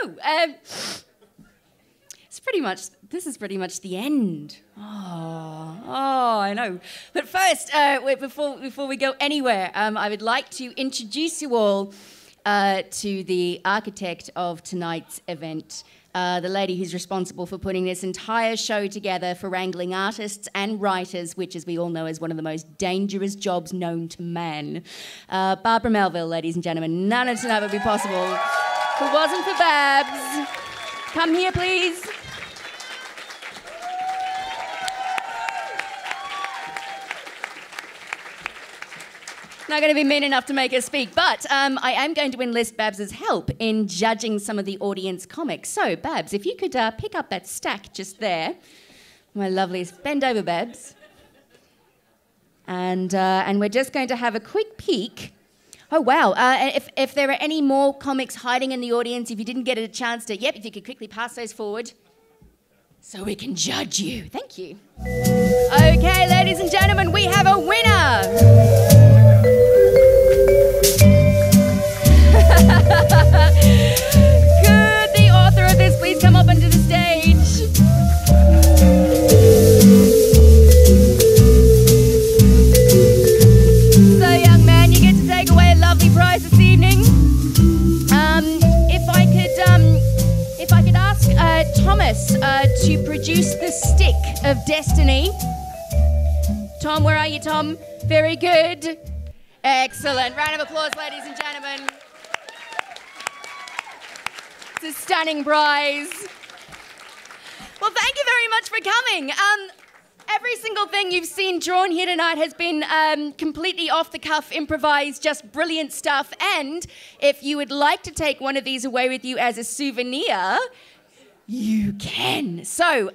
is pretty much the end. Oh, I know. But first, before we go anywhere, I would like to introduce you all to the architect of tonight's event, the lady who's responsible for putting this entire show together, for wrangling artists and writers, which, as we all know, is one of the most dangerous jobs known to man. Barbara Melville, ladies and gentlemen. None of tonight would be possible if it wasn't for Babs. Come here, please. Not going to be mean enough to make her speak, but I am going to enlist Babs's help in judging some of the audience comics. So, Babs, if you could pick up that stack just there, my loveliest. Bend over, Babs. And we're just going to have a quick peek. Oh, wow. If there are any more comics hiding in the audience, if you didn't get a chance to, if you could quickly pass those forward so we can judge you. Thank you. Okay, ladies and gentlemen, we have a winner. Could the author of this please come up onto the stage? So, young man, you get to take away a lovely prize this evening. If I could ask Thomas to produce the stick of destiny. Tom, where are you, Tom? Very good. Excellent. Round of applause, ladies and gentlemen. It's a stunning prize. Well, thank you very much for coming. Every single thing you've seen drawn here tonight has been completely off the cuff, improvised, just brilliant stuff. And if you would like to take one of these away with you as a souvenir, you can. So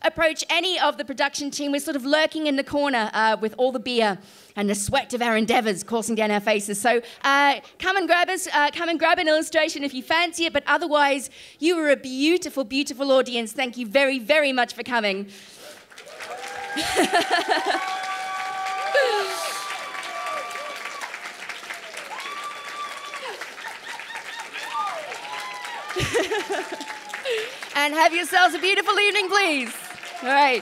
approach any of the production team. We're sort of lurking in the corner with all the beer and the sweat of our endeavours coursing down our faces. So come and grab us. Come and grab an illustration if you fancy it. But otherwise, you were a beautiful, beautiful audience. Thank you very, very much for coming. And have yourselves a beautiful evening, please. All right.